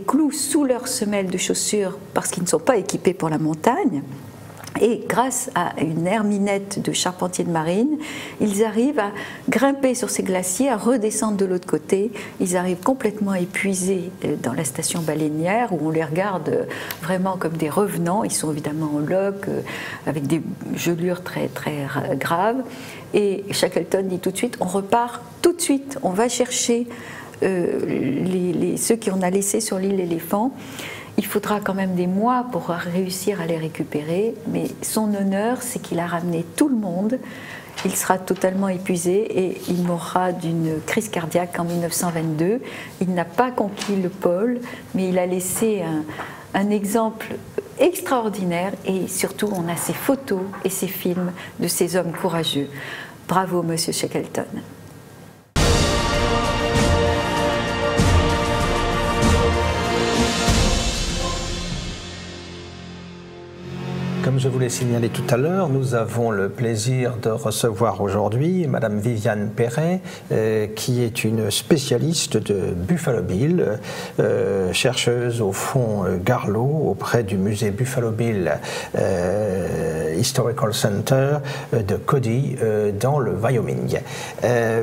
[SPEAKER 1] clous sous leurs semelles de chaussures parce qu'ils ne sont pas équipés pour la montagne. Et grâce à une herminette de charpentier de marine, ils arrivent à grimper sur ces glaciers, à redescendre de l'autre côté. Ils arrivent complètement épuisés dans la station baleinière où on les regarde vraiment comme des revenants. Ils sont évidemment en loques, avec des gelures très, très graves. Et Shackleton dit tout de suite, on repart tout de suite, on va chercher ceux qu'on a laissés sur l'île Éléphant. Il faudra quand même des mois pour réussir à les récupérer, mais son honneur, c'est qu'il a ramené tout le monde. Il sera totalement épuisé et il mourra d'une crise cardiaque en 1922. Il n'a pas conquis le pôle, mais il a laissé un exemple extraordinaire et surtout on a ces photos et ces films de ces hommes courageux. Bravo, Monsieur Shackleton.
[SPEAKER 2] Comme je vous l'ai signalé tout à l'heure, nous avons le plaisir de recevoir aujourd'hui Madame Viviane Perret, qui est une spécialiste de Buffalo Bill, chercheuse au fonds Garlow auprès du musée Buffalo Bill Historical Center de Cody dans le Wyoming.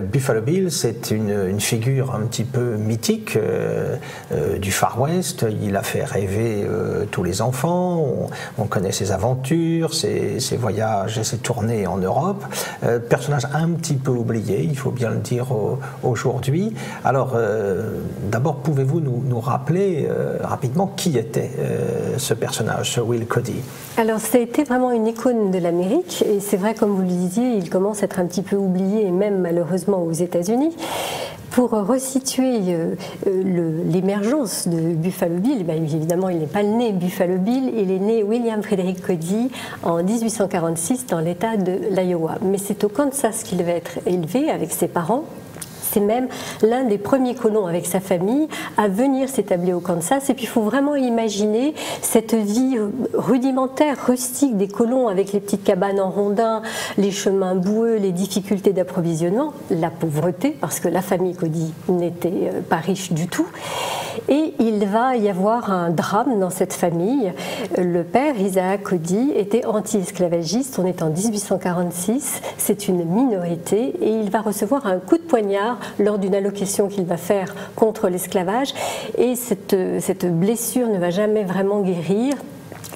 [SPEAKER 2] Buffalo Bill, c'est une figure un petit peu mythique du Far West. Il a fait rêver tous les enfants. On connaît ses aventures, ses voyages et ses tournées en Europe. Personnage un petit peu oublié, il faut bien le dire aujourd'hui. Alors, d'abord, pouvez-vous nous rappeler rapidement qui était ce personnage, ce Will Cody?
[SPEAKER 3] Alors, ça a été vraiment une icône de l'Amérique, et c'est vrai, comme vous le disiez, il commence à être un petit peu oublié, et même malheureusement aux États-Unis. Pour resituer l'émergence de Buffalo Bill, évidemment, il n'est pas né Buffalo Bill, il est né William Frederick Cody en 1846 dans l'État de l'Iowa. Mais c'est au Kansas qu'il va être élevé avec ses parents. C'est même l'un des premiers colons avec sa famille à venir s'établir au Kansas. Et puis il faut vraiment imaginer cette vie rudimentaire, rustique des colons avec les petites cabanes en rondins, les chemins boueux, les difficultés d'approvisionnement, la pauvreté, parce que la famille Cody n'était pas riche du tout. Et il va y avoir un drame dans cette famille. Le père, Isaac Cody, était anti-esclavagiste. On est en 1846, c'est une minorité, et il va recevoir un coup de poignard lors d'une allocution qu'il va faire contre l'esclavage. Et cette blessure ne va jamais vraiment guérir.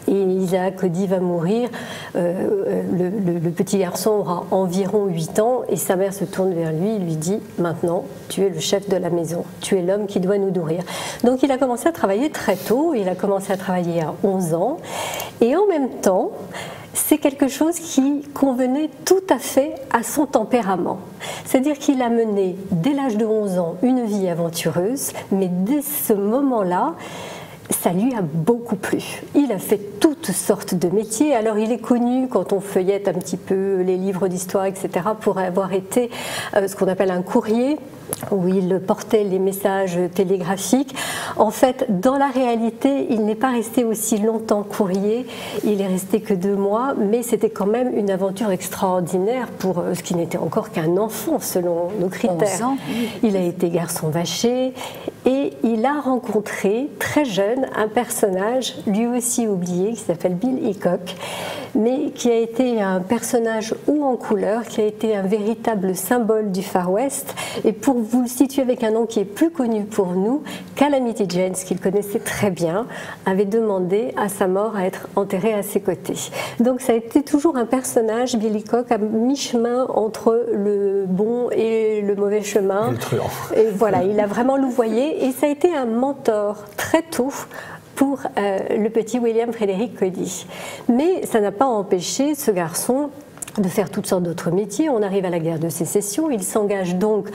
[SPEAKER 3] Et Isaac Cody va mourir. Le petit garçon aura environ 8 ans et sa mère se tourne vers lui et lui dit « Maintenant, tu es le chef de la maison, tu es l'homme qui doit nous nourrir ». Donc il a commencé à travailler très tôt, il a commencé à travailler à 11 ans. Et en même temps, c'est quelque chose qui convenait tout à fait à son tempérament. C'est-à-dire qu'il a mené, dès l'âge de 11 ans, une vie aventureuse, mais dès ce moment-là, ça lui a beaucoup plu. Il a fait toutes sortes de métiers. Alors il est connu, quand on feuillette un petit peu les livres d'histoire, etc., pour avoir été ce qu'on appelle un courrier, où il portait les messages télégraphiques. En fait, dans la réalité, il n'est pas resté aussi longtemps courrier, il est resté que 2 mois, mais c'était quand même une aventure extraordinaire pour ce qui n'était encore qu'un enfant selon nos critères.
[SPEAKER 1] 11 ans.
[SPEAKER 3] Il a été garçon vaché et il a rencontré très jeune un personnage lui aussi oublié qui s'appelle Bill Hickok, mais qui a été un personnage haut en couleur, qui a été un véritable symbole du Far West. Et pour vous le situer avec un nom qui est plus connu pour nous, Calamity Jane, qu'il connaissait très bien, avait demandé à sa mort à être enterré à ses côtés. Donc ça a été toujours un personnage, Bill Hickok, à mi-chemin entre le bon et le mauvais chemin.
[SPEAKER 2] Et le truand.
[SPEAKER 3] Et voilà, il a vraiment louvoyé et ça a été un mentor très tôt pour le petit William Frederick Cody. Mais ça n'a pas empêché ce garçon de faire toutes sortes d'autres métiers. On arrive à la guerre de sécession, il s'engage donc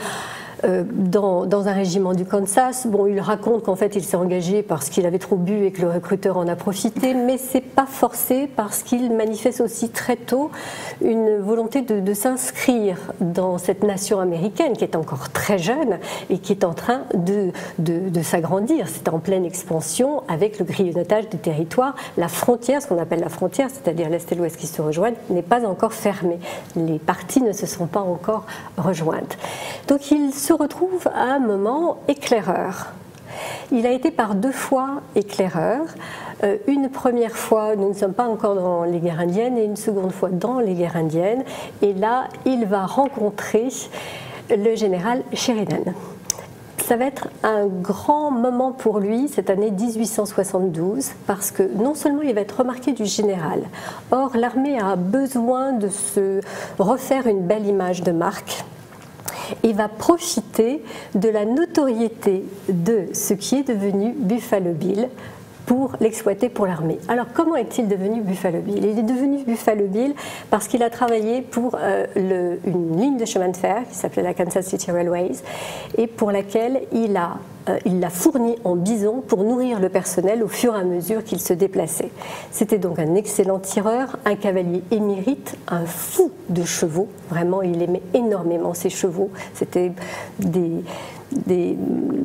[SPEAKER 3] dans un régiment du Kansas. Bon, il raconte qu'en fait il s'est engagé parce qu'il avait trop bu et que le recruteur en a profité, mais c'est pas forcé parce qu'il manifeste aussi très tôt une volonté de s'inscrire dans cette nation américaine qui est encore très jeune et qui est en train de s'agrandir. C'est en pleine expansion avec le grillonnage des territoires. La frontière, ce qu'on appelle la frontière, c'est-à-dire l'Est et l'Ouest qui se rejoignent, n'est pas encore fermée. Les parties ne se sont pas encore rejointes. Donc il se retrouve à un moment éclaireur. Il a été par 2 fois éclaireur. Une première fois, nous ne sommes pas encore dans les guerres indiennes, et une seconde fois dans les guerres indiennes. Et là, il va rencontrer le général Sheridan. Ça va être un grand moment pour lui, cette année 1872, parce que non seulement il va être remarqué du général, or l'armée a besoin de se refaire une belle image de marque. Il va profiter de la notoriété de ce qui est devenu Buffalo Bill pour l'exploiter pour l'armée. Alors comment est-il devenu Buffalo Bill? Il est devenu Buffalo Bill parce qu'il a travaillé pour une ligne de chemin de fer qui s'appelait la Kansas City Railways et pour laquelle il l'a fourni en bison pour nourrir le personnel au fur et à mesure qu'il se déplaçait. C'était donc un excellent tireur, un cavalier émérite, un fou de chevaux. Vraiment, il aimait énormément ses chevaux. C'était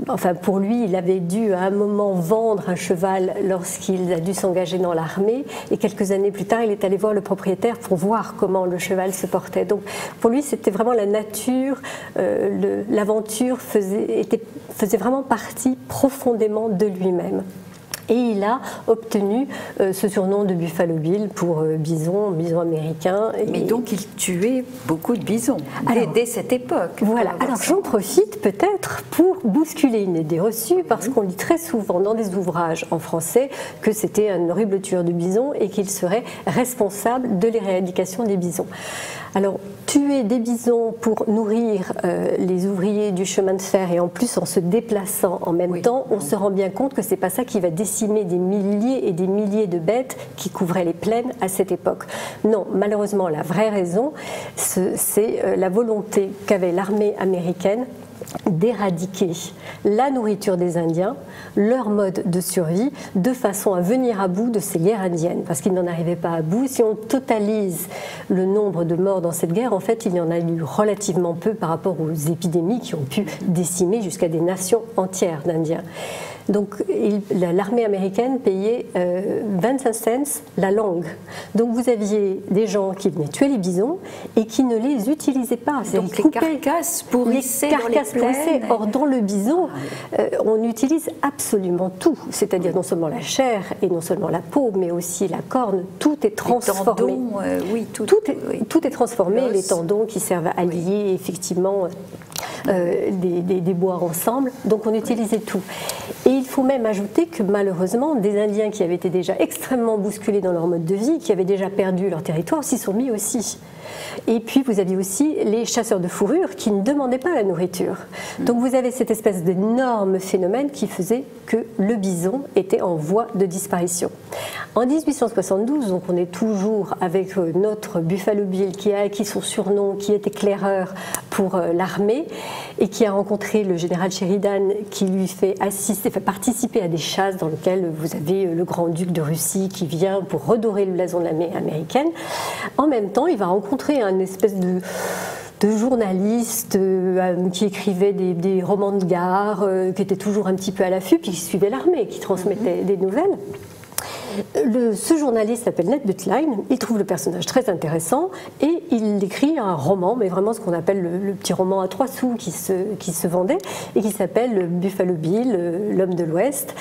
[SPEAKER 3] Enfin, pour lui, il avait dû à un moment vendre un cheval lorsqu'il a dû s'engager dans l'armée, et quelques années plus tard, il est allé voir le propriétaire pour voir comment le cheval se portait. Donc, pour lui, c'était vraiment la nature, l'aventure faisait vraiment partie profondément de lui-même. Et il a obtenu ce surnom de Buffalo Bill pour bison américain.
[SPEAKER 1] Mais donc il tuait beaucoup de bisons dès cette époque.
[SPEAKER 3] Voilà, alors j'en profite peut-être pour bousculer une idée reçue, parce qu'on lit très souvent dans des ouvrages en français que c'était un horrible tueur de bisons et qu'il serait responsable de l'éradication des bisons. Alors, tuer des bisons pour nourrir les ouvriers du chemin de fer, et en plus en se déplaçant en même temps, on se rend bien compte que c'est pas ça qui va décimer des milliers et des milliers de bêtes qui couvraient les plaines à cette époque. Non, malheureusement, la vraie raison, c'est la volonté qu'avait l'armée américaine d'éradiquer la nourriture des Indiens, leur mode de survie, de façon à venir à bout de ces guerres indiennes, parce qu'ils n'en arrivaient pas à bout. Si on totalise le nombre de morts dans cette guerre, en fait, il y en a eu relativement peu par rapport aux épidémies qui ont pu décimer jusqu'à des nations entières d'Indiens. Donc l'armée américaine payait 25 cents la langue. Donc vous aviez des gens qui venaient tuer les bisons et qui ne les utilisaient pas.
[SPEAKER 1] Donc les carcasses pourrissaient dans les plaines.
[SPEAKER 3] Or dans le bison, on utilise absolument tout. C'est-à-dire non seulement la chair et non seulement la peau, mais aussi la corne. Tout est transformé.
[SPEAKER 1] Les tendons,
[SPEAKER 3] tout est transformé. Les tendons qui servent à lier effectivement des bois ensemble. Donc on utilisait tout. Et il faut même ajouter que malheureusement, des Indiens qui avaient été déjà extrêmement bousculés dans leur mode de vie, qui avaient déjà perdu leur territoire, s'y sont mis aussi. Et puis vous aviez aussi les chasseurs de fourrure qui ne demandaient pas la nourriture. Donc vous avez cette espèce d'énorme phénomène qui faisait que le bison était en voie de disparition. En 1872, donc on est toujours avec notre Buffalo Bill qui a acquis son surnom, qui est éclaireur pour l'armée et qui a rencontré le général Sheridan qui lui fait participer à des chasses dans lesquelles vous avez le grand-duc de Russie qui vient pour redorer le blason de l'armée américaine. En même temps, il va rencontrer un espèce de journaliste qui écrivait des romans de gare, qui était toujours un petit peu à l'affût, puis qui suivait l'armée, qui transmettait des nouvelles. Ce journaliste s'appelle Ned Buntline, il trouve le personnage très intéressant et il écrit un roman, mais vraiment ce qu'on appelle le petit roman à 3 sous qui se vendait et qui s'appelle Buffalo Bill, l'homme de l'Ouest.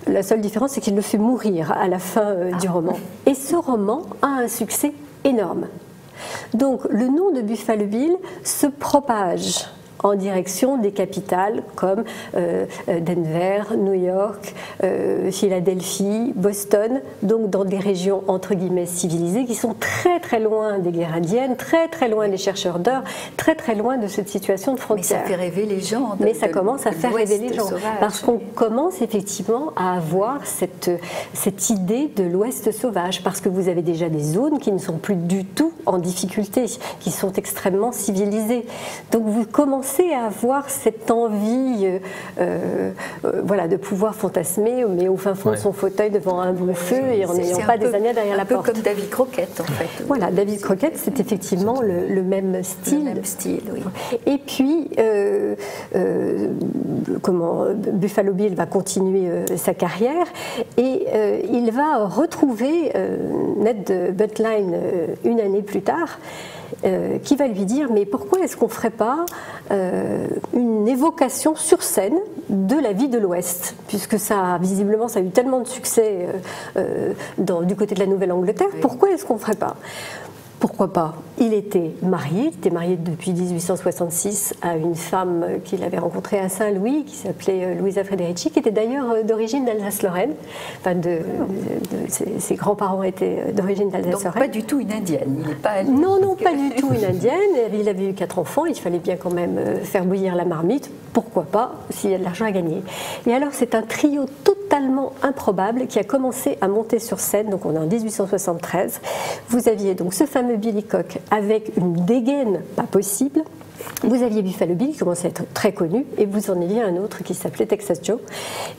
[SPEAKER 3] La seule différence, c'est qu'il le fait mourir à la fin du roman. Et ce roman a un succès énorme. Donc le nom de Buffalo Bill se propage en direction des capitales comme Denver, New York, Philadelphie, Boston, donc dans des régions entre guillemets civilisées qui sont très très loin des guerres indiennes, très très loin des chercheurs d'or, très très loin de cette situation de frontière.
[SPEAKER 1] Mais ça fait rêver les gens.
[SPEAKER 3] Mais ça commence à faire rêver les gens, parce qu'on commence effectivement à avoir cette idée de l'Ouest sauvage, parce que vous avez déjà des zones qui ne sont plus du tout en difficulté, qui sont extrêmement civilisées. Donc vous commencez à avoir cette envie de pouvoir fantasmer, mais au fin fond de son fauteuil devant un bon feu et en n'ayant pas des années derrière la porte.
[SPEAKER 1] Un peu comme David Crockett en fait.
[SPEAKER 3] Voilà, David Crockett, c'est effectivement le même style.
[SPEAKER 1] Le même style, oui.
[SPEAKER 3] Et puis, Buffalo Bill va continuer sa carrière et il va retrouver Ned Buntline une année plus tard, qui va lui dire mais pourquoi est-ce qu'on ne ferait pas une évocation sur scène de la vie de l'Ouest, puisque visiblement ça a eu tellement de succès du côté de la Nouvelle-Angleterre, pourquoi est-ce qu'on ne ferait pas ? Pourquoi pas ? Il était marié depuis 1866 à une femme qu'il avait rencontrée à Saint-Louis, qui s'appelait Louisa Frederici, qui était d'ailleurs d'origine d'Alsace-Lorraine. Enfin, ses grands-parents étaient d'origine d'Alsace-Lorraine.
[SPEAKER 1] Donc pas du tout une indienne. Il n'est pas
[SPEAKER 3] non, pas du tout une indienne. Il avait eu 4 enfants, il fallait bien quand même faire bouillir la marmite. Pourquoi pas, s'il y a de l'argent à gagner. Et alors, c'est un trio totalement improbable qui a commencé à monter sur scène, donc on est en 1873. Vous aviez donc ce fameux Billy Cock avec une dégaine pas possible, Vous aviez Buffalo Bill qui commençait à être très connu, et vous en aviez un autre qui s'appelait Texas Joe.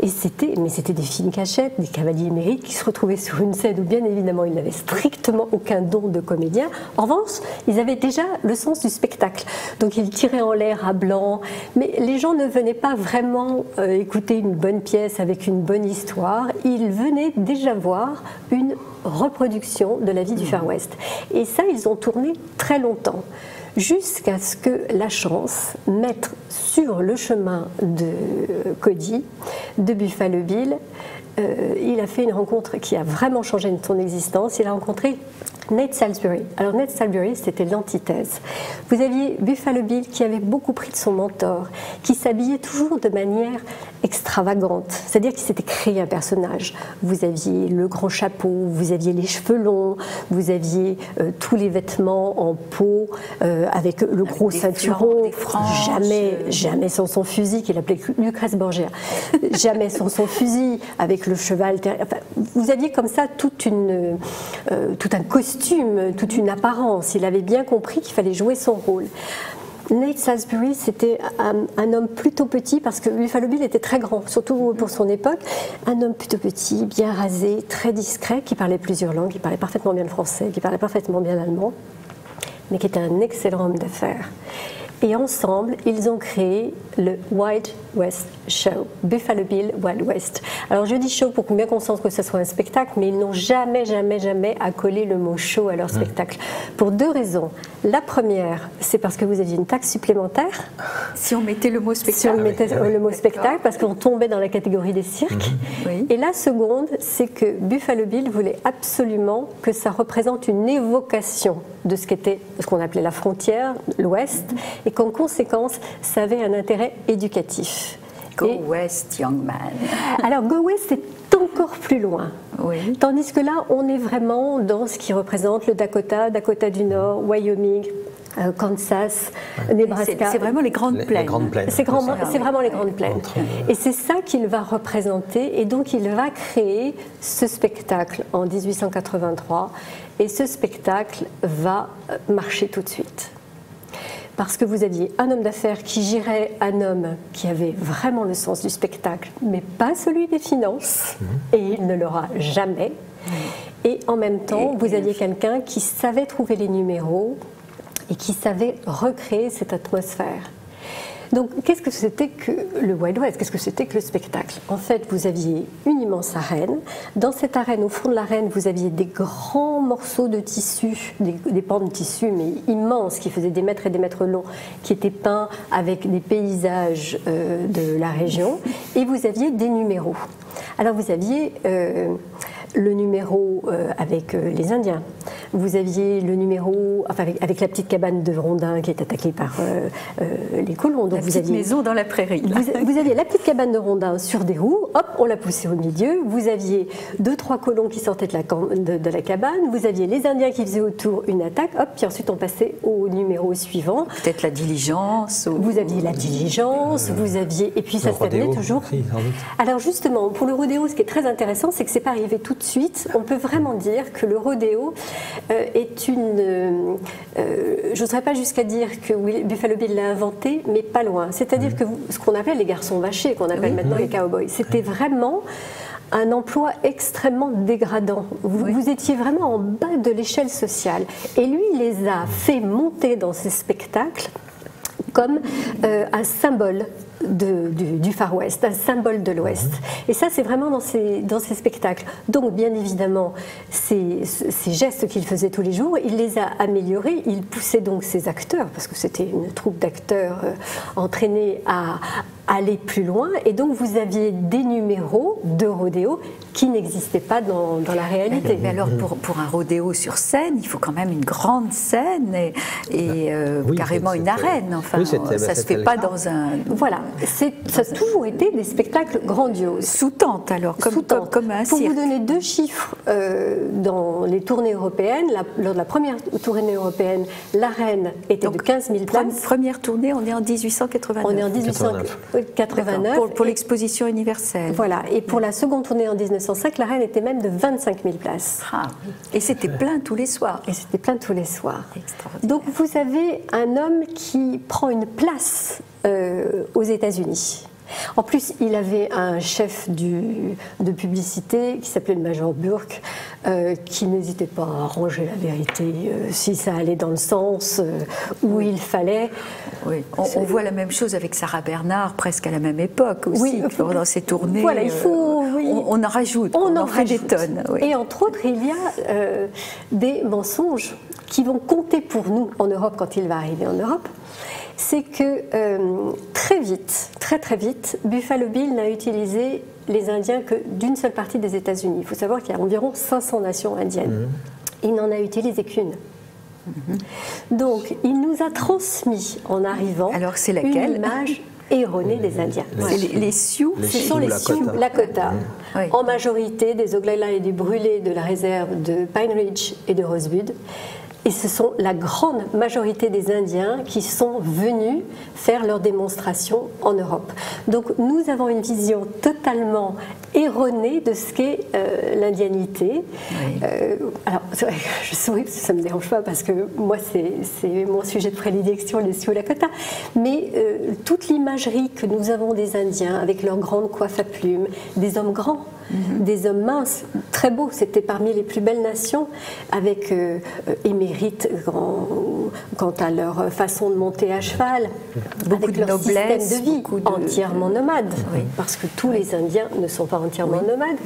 [SPEAKER 3] Et c'était des films cachettes, des cavaliers émérites qui se retrouvaient sur une scène où bien évidemment ils n'avaient strictement aucun don de comédien. En revanche, ils avaient déjà le sens du spectacle. Donc ils tiraient en l'air à blanc, mais les gens ne venaient pas vraiment écouter une bonne pièce avec une bonne histoire. Ils venaient déjà voir une reproduction de la vie du Far West. Et ça, ils ont tourné très longtemps, jusqu'à ce que la chance mette sur le chemin de Cody, de Buffalo Bill. Il a fait une rencontre qui a vraiment changé son existence. Il a rencontré Nate Salisbury. Alors Nate Salisbury, c'était l'antithèse. Vous aviez Buffalo Bill qui avait beaucoup pris de son mentor, qui s'habillait toujours de manière extravagante, c'est-à-dire qu'il s'était créé un personnage. Vous aviez le grand chapeau, vous aviez les cheveux longs, vous aviez tous les vêtements en peau, avec le gros ceinturon, jamais sans son fusil, qu'il appelait Lucrèce Borgia, jamais sans son fusil, avec le cheval. Enfin, vous aviez comme ça tout un costume, toute une apparence. Il avait bien compris qu'il fallait jouer son rôle. Nate Salisbury, c'était un homme plutôt petit, parce que Buffalo Bill était très grand, surtout pour son époque. Un homme plutôt petit, bien rasé, très discret, qui parlait plusieurs langues, qui parlait parfaitement bien le français, qui parlait parfaitement bien l'allemand, mais qui était un excellent homme d'affaires. Et ensemble, ils ont créé le Wild West Show, Buffalo Bill Wild West. Alors je dis show pour bien qu'on sente que ce soit un spectacle, mais ils n'ont jamais accolé le mot show à leur spectacle. Pour deux raisons. La première, c'est parce que vous aviez une taxe supplémentaire.
[SPEAKER 1] Si on mettait le mot spectacle.
[SPEAKER 3] Si on mettait le mot spectacle, parce qu'on tombait dans la catégorie des cirques.
[SPEAKER 1] Oui.
[SPEAKER 3] Et la seconde, c'est que Buffalo Bill voulait absolument que ça représente une évocation de ce qu'était, ce qu'on appelait la frontière, l'Ouest, et qu'en conséquence, ça avait un intérêt éducatif.
[SPEAKER 1] Go West, young man.
[SPEAKER 3] Alors, Go West, c'est encore plus loin.
[SPEAKER 1] Oui.
[SPEAKER 3] Tandis que là, on est vraiment dans ce qui représente le Dakota, Dakota du Nord, Wyoming, Kansas, Nebraska.
[SPEAKER 1] C'est vraiment les grandes plaines.
[SPEAKER 3] C'est vraiment les grandes plaines. Et c'est ça qu'il va représenter. Et donc, il va créer ce spectacle en 1883. Et ce spectacle va marcher tout de suite. Parce que vous aviez un homme d'affaires qui gérait un homme qui avait vraiment le sens du spectacle, mais pas celui des finances, et il ne l'aura jamais. Et en même temps, vous aviez quelqu'un qui savait trouver les numéros et qui savait recréer cette atmosphère. Donc, qu'est-ce que c'était que le Wild West? Qu'est-ce que c'était que le spectacle? En fait, vous aviez une immense arène. Dans cette arène, au fond de l'arène, vous aviez des grands morceaux de tissu, des pans de tissu, mais immenses, qui faisaient des mètres et des mètres longs, qui étaient peints avec des paysages de la région. Et vous aviez des numéros. Alors, vous aviez le numéro avec les Indiens. Vous aviez le numéro avec la petite cabane de Rondin qui est attaquée par les colons. Donc
[SPEAKER 1] la petite maison dans la prairie.
[SPEAKER 3] Vous aviez la petite cabane de Rondin sur des roues, hop, on l'a poussée au milieu. Vous aviez 2-3 colons qui sortaient de la cabane. Vous aviez les Indiens qui faisaient autour une attaque, hop, puis ensuite on passait au numéro suivant.
[SPEAKER 1] Peut-être la diligence.
[SPEAKER 3] Vous aviez la diligence, vous aviez... Et puis ça se terminait toujours. Alors justement, pour le rodéo, ce qui est très intéressant, c'est que c'est pas arrivé tout de suite. On peut vraiment dire que le rodéo est une... je n'oserais pas jusqu'à dire que Buffalo Bill l'a inventé, mais pas loin. C'est-à-dire que ce qu'on appelle les garçons vachés, qu'on appelle maintenant les cowboys, c'était vraiment un emploi extrêmement dégradant. Vous étiez vraiment en bas de l'échelle sociale. Et lui, il les a fait monter dans ses spectacles comme un symbole du Far West, un symbole de l'Ouest. Et ça, c'est vraiment dans ces spectacles. Donc, bien évidemment, ces gestes qu'il faisait tous les jours, il les a améliorés. Il poussait donc ses acteurs, parce que c'était une troupe d'acteurs entraînés à aller plus loin. Et donc, vous aviez des numéros de rodéo qui n'existaient pas dans la réalité.
[SPEAKER 1] Mais alors, pour un rodéo sur scène, il faut quand même une grande scène et carrément une arène. Enfin, ça ne se fait pas dans un...
[SPEAKER 3] Voilà. Ça a toujours été des spectacles grandioses.
[SPEAKER 1] Sous tente, alors, comme un cirque.
[SPEAKER 3] Pour vous donner 2 chiffres, dans les tournées européennes, lors de la première tournée européenne, l'arène était de 15 000 places.
[SPEAKER 1] Première tournée, on est en 1889.
[SPEAKER 3] On est en 1889.
[SPEAKER 1] Pour l'exposition universelle.
[SPEAKER 3] Voilà. Et pour la seconde tournée en 1900 1905, la reine était même de 25 000 places.
[SPEAKER 1] Ah, oui. Et c'était plein tous les soirs.
[SPEAKER 3] Et c'était plein tous les soirs.
[SPEAKER 1] Extraordinaire.
[SPEAKER 3] Donc vous avez un homme qui prend une place aux États-Unis. En plus, il avait un chef de publicité qui s'appelait le Major Burke, qui n'hésitait pas à arranger la vérité si ça allait dans le sens où il fallait.
[SPEAKER 1] Oui. On voit la même chose avec Sarah Bernard, presque à la même époque aussi,
[SPEAKER 3] oui,
[SPEAKER 1] dans ses tournées.
[SPEAKER 3] Voilà, il faut,
[SPEAKER 1] on en rajoute, on en fait des tonnes. Oui.
[SPEAKER 3] Et entre autres, il y a des mensonges qui vont compter pour nous en Europe quand il va arriver en Europe. C'est que très vite, très vite, Buffalo Bill n'a utilisé les Indiens que d'une seule partie des États-Unis. Il faut savoir qu'il y a environ 500 nations indiennes. Il n'en a utilisé qu'une. Donc, il nous a transmis en arrivant une image erronée des Indiens.
[SPEAKER 1] C'est les Sioux.
[SPEAKER 3] Ce sont les Sioux Lakota, en majorité des Oglala et des brûlés de la réserve de Pine Ridge et de Rosebud. Et ce sont la grande majorité des Indiens qui sont venus faire leurs démonstrations en Europe. Donc nous avons une vision totalement erronée de ce qu'est l'indianité. Oui. Alors je souris parce que ça ne me dérange pas parce que moi c'est mon sujet de prédilection, les Sioux Lakota. Mais toute l'imagerie que nous avons des Indiens avec leurs grandes coiffes à plumes, des hommes grands, des hommes minces, très beaux, c'était parmi les plus belles nations, avec émérites quant à leur façon de monter à cheval,
[SPEAKER 1] beaucoup
[SPEAKER 3] avec
[SPEAKER 1] de
[SPEAKER 3] leur
[SPEAKER 1] noblesse,
[SPEAKER 3] système de vie entièrement nomade, parce que tous les Indiens ne sont pas entièrement nomades,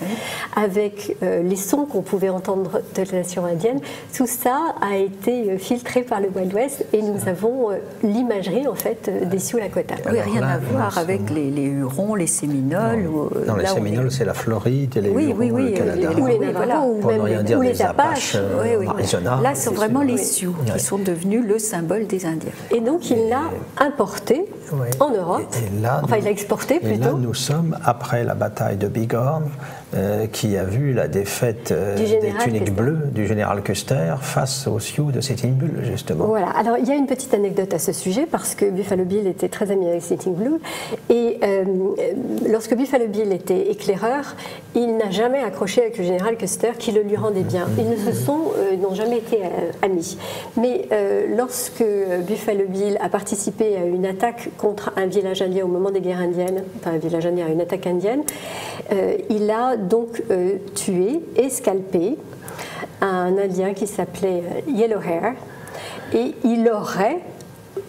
[SPEAKER 3] avec les sons qu'on pouvait entendre de la nation indienne. Tout ça a été filtré par le Wild West et nous avons l'imagerie en fait des Sioux Lakota.
[SPEAKER 1] Oui, rien à voir avec les Hurons, les Séminoles.
[SPEAKER 2] Non, les Séminoles, c'est la Floride et les Hurons, le Canada.
[SPEAKER 3] Ou les Navajos, ou les Apaches.
[SPEAKER 2] Arizona.
[SPEAKER 1] Là, ce sont vraiment les Sioux qui sont devenus le symbole des Indiens.
[SPEAKER 3] Et donc, il l'a importé en Europe. Enfin, il l'a exporté plutôt.
[SPEAKER 2] Et là, nous sommes après la bataille de Bighorn, qui a vu la défaite des tuniques bleues du général Custer face aux Sioux de Sitting Bull, justement.
[SPEAKER 3] Voilà. Alors, il y a une petite anecdote à ce sujet, parce que Buffalo Bill était très ami avec Sitting Bull. Et lorsque Buffalo Bill était éclaireur, il n'a jamais accroché avec le général Custer, qui le lui rendait bien. Ils n'ont jamais été amis. Mais lorsque Buffalo Bill a participé à une attaque contre un village indien au moment des guerres indiennes, enfin un village indien à une attaque indienne, il a donc tué et scalpé un Indien qui s'appelait Yellow Hair, et il aurait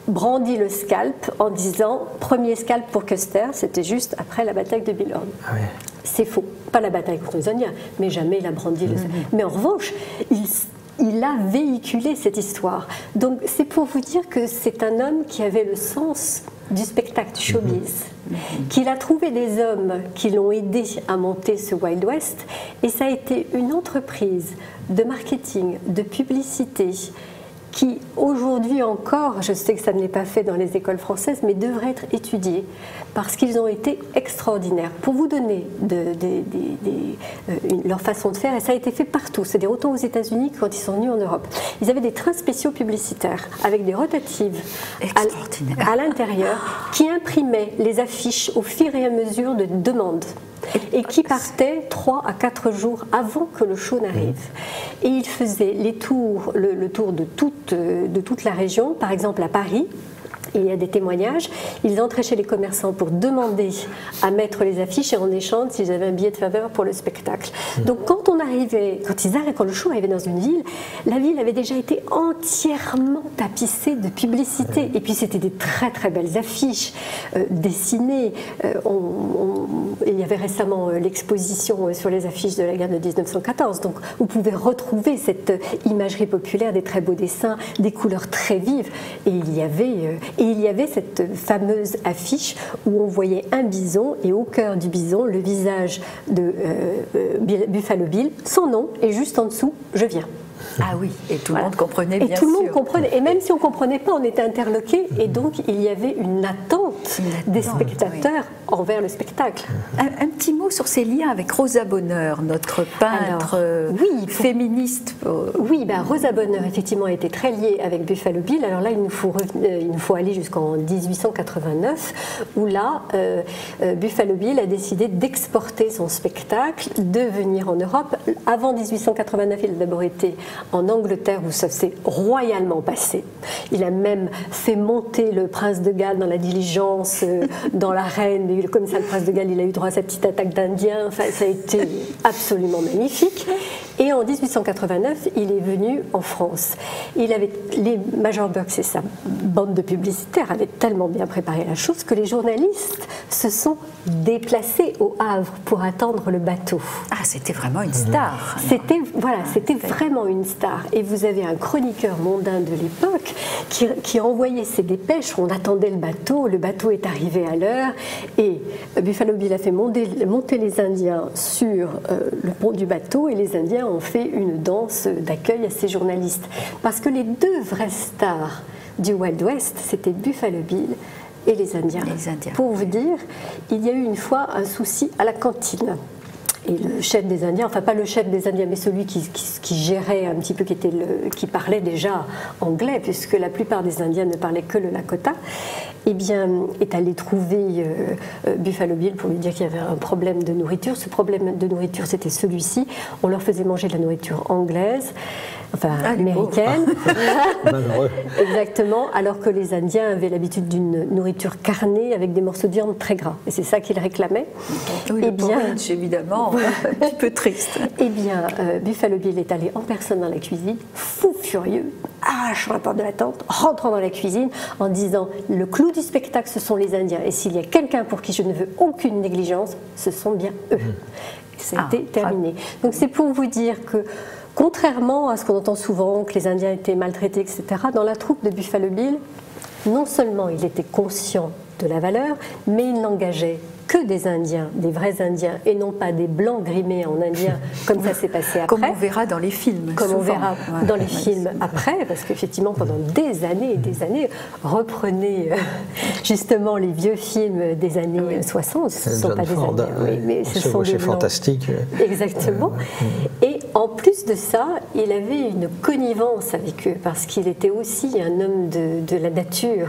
[SPEAKER 3] brandi le scalp en disant premier scalp pour Custer, c'était juste après la bataille de Bighorn. Ah oui. C'est faux, pas la bataille contre les Indiens, mais jamais il a brandi le scalp. Mais en revanche, il a véhiculé cette histoire. Donc c'est pour vous dire que c'est un homme qui avait le sens du spectacle, du showbiz, qu'il a trouvé des hommes qui l'ont aidé à monter ce Wild West, et ça a été une entreprise de marketing, de publicité, qui aujourd'hui encore, je sais que ça ne l'est pas fait dans les écoles françaises, mais devrait être étudié, parce qu'ils ont été extraordinaires. Pour vous donner leur façon de faire, et ça a été fait partout, c'est-à-dire autant aux États-Unis que quand ils sont venus en Europe. Ils avaient des trains spéciaux publicitaires avec des rotatives à l'intérieur qui imprimaient les affiches au fur et à mesure de demandes, et qui partait 3 à 4 jours avant que le show n'arrive. Et ils faisaient le tour de toute la région, par exemple à Paris. Il y a des témoignages. Ils entraient chez les commerçants pour demander à mettre les affiches, et en échange, s'ils avaient un billet de faveur pour le spectacle. Donc quand quand le show arrivait dans une ville, la ville avait déjà été entièrement tapissée de publicité. Et puis c'était des très très belles affiches dessinées. Il y avait récemment l'exposition sur les affiches de la guerre de 1914. Donc vous pouvez retrouver cette imagerie populaire, des très beaux dessins, des couleurs très vives. Et il y avait cette fameuse affiche où on voyait un bison, et au cœur du bison, le visage de Buffalo Bill, son nom, et juste en dessous, je viens.
[SPEAKER 1] Ah oui, et tout le monde comprenait bien sûr.
[SPEAKER 3] Et tout le monde comprenait, et même si on ne comprenait pas, on était interloqués, et donc il y avait une attente attente des spectateurs envers le spectacle.
[SPEAKER 1] Un petit mot sur ces liens avec Rosa Bonheur, notre peintre féministe.
[SPEAKER 3] Oui, Rosa Bonheur, effectivement, a été très liée avec Buffalo Bill. Alors là, il nous faut aller jusqu'en 1889, où là, Buffalo Bill a décidé d'exporter son spectacle, de venir en Europe. Avant 1889, il a d'abord été en Angleterre, où ça s'est royalement passé. Il a même fait monter le prince de Galles dans la diligence, dans l'arène. Comme ça, le prince de Galles, il a eu droit à sa petite attaque d'Indiens. Enfin, ça a été absolument magnifique. Et en 1889, il est venu en France. Les Major Burks et sa bande de publicitaires avaient tellement bien préparé la chose que les journalistes se sont déplacés au Havre pour attendre le bateau.
[SPEAKER 1] Ah, c'était vraiment une star.
[SPEAKER 3] C'était vraiment une star. Et vous avez un chroniqueur mondain de l'époque qui envoyait ses dépêches. On attendait le bateau est arrivé à l'heure. Et Buffalo Bill a fait monter les Indiens sur le pont du bateau, et les Indiens ont fait une danse d'accueil à ces journalistes. Parce que les deux vraies stars du Wild West, c'était Buffalo Bill et les Indiens. Pour vous dire, il y a eu une fois un souci à la cantine. Et le chef des Indiens, enfin pas le chef des Indiens, mais celui qui gérait un petit peu, qui parlait déjà anglais, puisque la plupart des Indiens ne parlaient que le Lakota, est allé trouver Buffalo Bill pour lui dire qu'il y avait un problème de nourriture. Ce problème de nourriture, c'était celui-ci. On leur faisait manger de la nourriture anglaise, américaine.
[SPEAKER 2] Malheureux.
[SPEAKER 3] Exactement, alors que les Indiens avaient l'habitude d'une nourriture carnée avec des morceaux de viande très gras. Et c'est ça qu'ils réclamaient.
[SPEAKER 1] Oui, le porridge, évidemment, un petit peu triste.
[SPEAKER 3] Buffalo Bill est allé en personne dans la cuisine, fou furieux, arrachant la porte de la tente, rentrant dans la cuisine en disant « Le clou du spectacle, ce sont les Indiens. Et s'il y a quelqu'un pour qui je ne veux aucune négligence, ce sont bien eux. » C'était terminé. Donc c'est pour vous dire que, contrairement à ce qu'on entend souvent, que les Indiens étaient maltraités, etc., dans la troupe de Buffalo Bill, non seulement il était conscient de la valeur, mais il n'engageait que des Indiens, des vrais Indiens, et non pas des Blancs grimés en Indien, comme ça s'est passé après.
[SPEAKER 1] Comme on verra dans les films.
[SPEAKER 3] Comme on verra dans les films après, parce qu'effectivement, pendant des années et des années, reprenez justement les vieux films des années 60, ce ne sont pas des Indiens, mais ce sont des Blancs.
[SPEAKER 2] Fantastique.
[SPEAKER 3] Exactement. Et en plus de ça, il avait une connivence avec eux, parce qu'il était aussi un homme de la nature.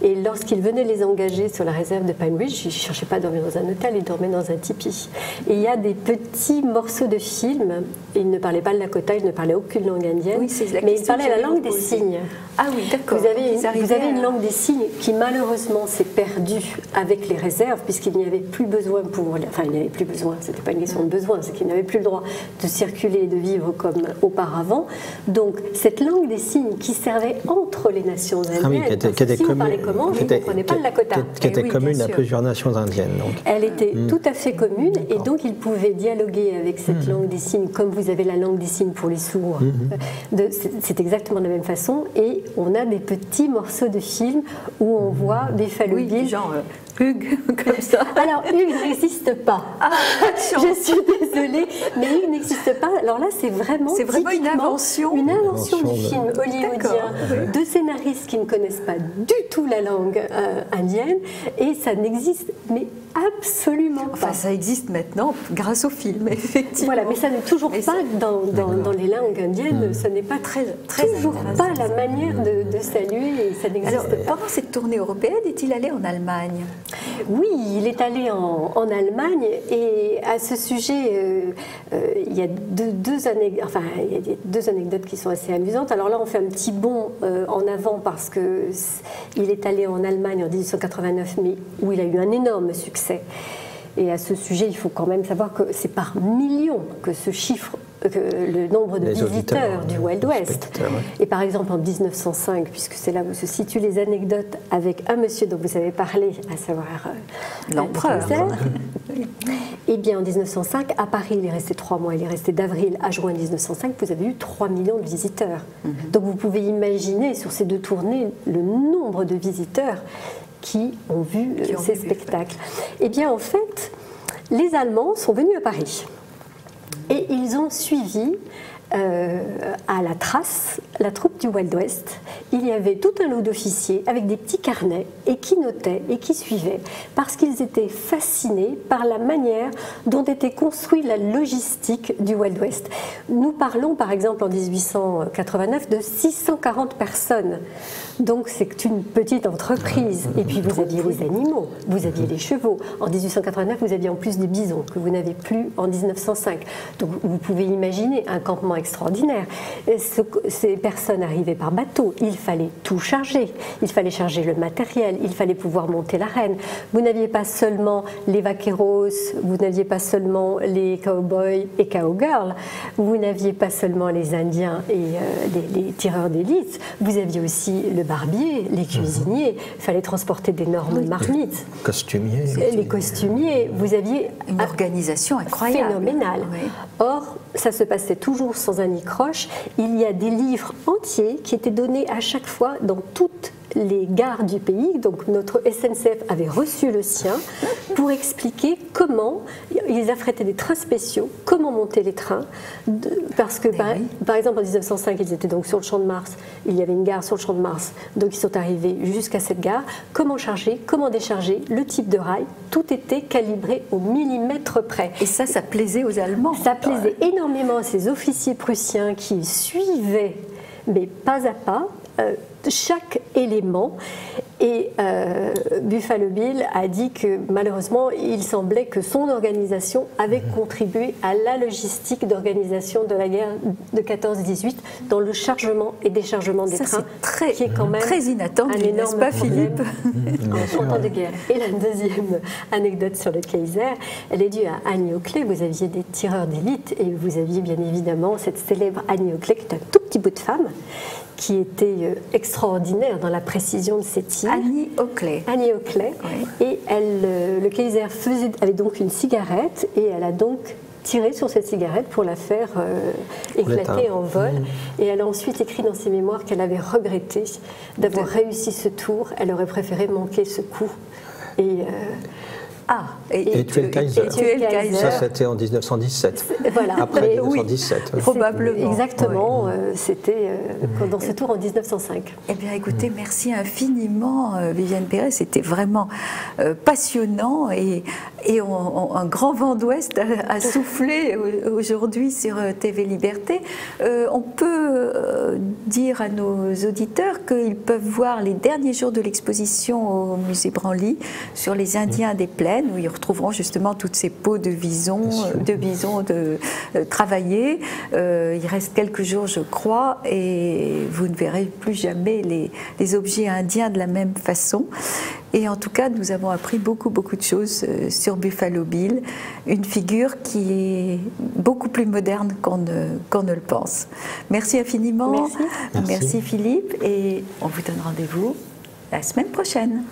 [SPEAKER 3] Et lorsqu'il venait les engager sur la réserve de Pine Ridge, il ne cherchait pas à dormir dans un hôtel, il dormait dans un tipi. Et il y a des petits morceaux de films. Il ne parlait pas le Lakota, il ne parlait aucune langue indienne, mais il parlait la langue des signes.
[SPEAKER 1] Ah oui, d'accord.
[SPEAKER 3] Vous avez une langue des signes qui malheureusement s'est perdue avec les réserves, puisqu'il n'y avait plus besoin il n'y avait plus besoin, c'était pas une question de besoin, c'est qu'il n'avait plus le droit de circuler et de vivre comme auparavant. Donc cette langue des signes qui servait entre les nations indiennes, si vous parlez comment, vous ne comprenez pas le Lakota.
[SPEAKER 2] Qui était commune à plusieurs nations indiennes. Donc.
[SPEAKER 3] Elle était tout à fait commune, et donc il pouvait dialoguer avec cette langue des signes, comme vous avez la langue des signes pour les sourds. C'est exactement de la même façon, et on a des petits morceaux de films où on voit Buffalo Bill.
[SPEAKER 1] Genre Hugues, comme ça.
[SPEAKER 3] Alors Hugues n'existe pas. Je suis désolée, mais Hugues n'existe pas. Alors là, c'est vraiment
[SPEAKER 1] une invention.
[SPEAKER 3] Une invention du film hollywoodien, de scénaristes qui ne connaissent pas du tout la langue indienne, et ça n'existe mais absolument pas.
[SPEAKER 1] Enfin, ça existe maintenant grâce au film, effectivement.
[SPEAKER 3] Voilà, mais ça n'est toujours pas dans les langues indiennes, ce n'est pas toujours pas la manière de saluer, et ça n'existe pas.
[SPEAKER 1] Pendant cette tournée européenne, est-il allé en Allemagne?
[SPEAKER 3] Oui, il est allé en Allemagne, et à ce sujet, il y a deux anecdotes qui sont assez amusantes. Alors là, on fait un petit bond en avant, parce qu'il est allé en Allemagne en 1889, mais où il a eu un énorme succès. Et à ce sujet, il faut quand même savoir que c'est par millions que se chiffre le nombre de visiteurs du Wild West. Et par exemple, en 1905, puisque c'est là où se situent les anecdotes avec un monsieur dont vous avez parlé, à savoir
[SPEAKER 1] l'empereur.
[SPEAKER 3] Eh bien, en 1905, à Paris, il est resté 3 mois. Il est resté d'avril à juin 1905. Vous avez eu 3 millions de visiteurs. Donc vous pouvez imaginer sur ces 2 tournées le nombre de visiteurs qui ont vu ces spectacles. Eh bien, en fait, les Allemands sont venus à Paris. Et ils ont suivi à la trace, la troupe du Wild West. Il y avait tout un lot d'officiers avec des petits carnets et qui notaient et qui suivaient parce qu'ils étaient fascinés par la manière dont était construite la logistique du Wild West. Nous parlons par exemple en 1889 de 640 personnes. Donc c'est une petite entreprise. Et puis vous aviez les animaux, vous aviez les chevaux. En 1889, vous aviez en plus des bisons que vous n'avez plus en 1905. Donc vous pouvez imaginer un campement extraordinaire. Ces personnes arrivaient par bateau. Il fallait tout charger. Il fallait charger le matériel. Il fallait pouvoir monter l'arène. Vous n'aviez pas seulement les vaqueros, vous n'aviez pas seulement les cowboys et cowgirls, vous n'aviez pas seulement les Indiens et les tireurs d'élite. Vous aviez aussi le barbier, les cuisiniers. Il fallait transporter d'énormes marmites.
[SPEAKER 2] Costumiers.
[SPEAKER 3] Les costumiers. Vous aviez
[SPEAKER 1] une organisation incroyable.
[SPEAKER 3] Phénoménale. Oui. Or, ça se passait toujours sans un icroche. Il y a des livres entiers qui étaient donnés à chaque fois dans toutes les gares du pays. Donc notre SNCF avait reçu le sien pour expliquer comment ils affrétaient des trains spéciaux, comment monter les trains. Parce que par exemple en 1905 ils étaient donc sur le Champ de Mars, il y avait une gare sur le Champ de Mars, donc ils sont arrivés jusqu'à cette gare. Comment charger, comment décharger, le type de rail, tout était calibré au millimètre près.
[SPEAKER 1] Et ça plaisait aux Allemands.
[SPEAKER 3] Ça plaisait énormément à ces officiers prussiens qui suivaient, mais pas à pas, chaque élément. Et Buffalo Bill a dit que malheureusement, il semblait que son organisation avait contribué à la logistique d'organisation de la guerre de 14-18 dans le chargement et déchargement des trains, qui est quand même
[SPEAKER 1] très inattendu, n'est-ce pas, Philippe,
[SPEAKER 3] en temps de guerre. Et la deuxième anecdote sur le Kaiser, elle est due à Annie Oakley. Vous aviez des tireurs d'élite et vous aviez bien évidemment cette célèbre Annie Oakley, qui est un tout petit bout de femme, qui était extraordinaire dans la précision de ses tirs.
[SPEAKER 1] Annie Oakley.
[SPEAKER 3] Annie Oakley. Oui. Et le Kaiser avait donc une cigarette et elle a donc tiré sur cette cigarette pour la faire éclater en vol. Et elle a ensuite écrit dans ses mémoires qu'elle avait regretté d'avoir réussi ce tour. Elle aurait préféré manquer ce coup.
[SPEAKER 2] Et tuer le Kaiser. Ça, c'était en 1917.
[SPEAKER 3] Voilà.
[SPEAKER 2] Après 1917.
[SPEAKER 1] Oui, probablement.
[SPEAKER 3] Exactement. C'était dans ce tour en 1905.
[SPEAKER 1] Eh bien, écoutez, merci infiniment, Viviane Perret. C'était vraiment passionnant et un grand vent d'ouest a soufflé aujourd'hui sur TV Liberté. On peut dire à nos auditeurs qu'ils peuvent voir les derniers jours de l'exposition au musée Branly sur les Indiens des plaines, où ils retrouveront justement toutes ces peaux de bisons travaillées. Il reste quelques jours, je crois, et vous ne verrez plus jamais les objets indiens de la même façon. Et en tout cas, nous avons appris beaucoup de choses sur Buffalo Bill, une figure qui est beaucoup plus moderne qu'on ne le pense. Merci infiniment.
[SPEAKER 3] Merci.
[SPEAKER 1] Merci Philippe, et on vous donne rendez-vous la semaine prochaine.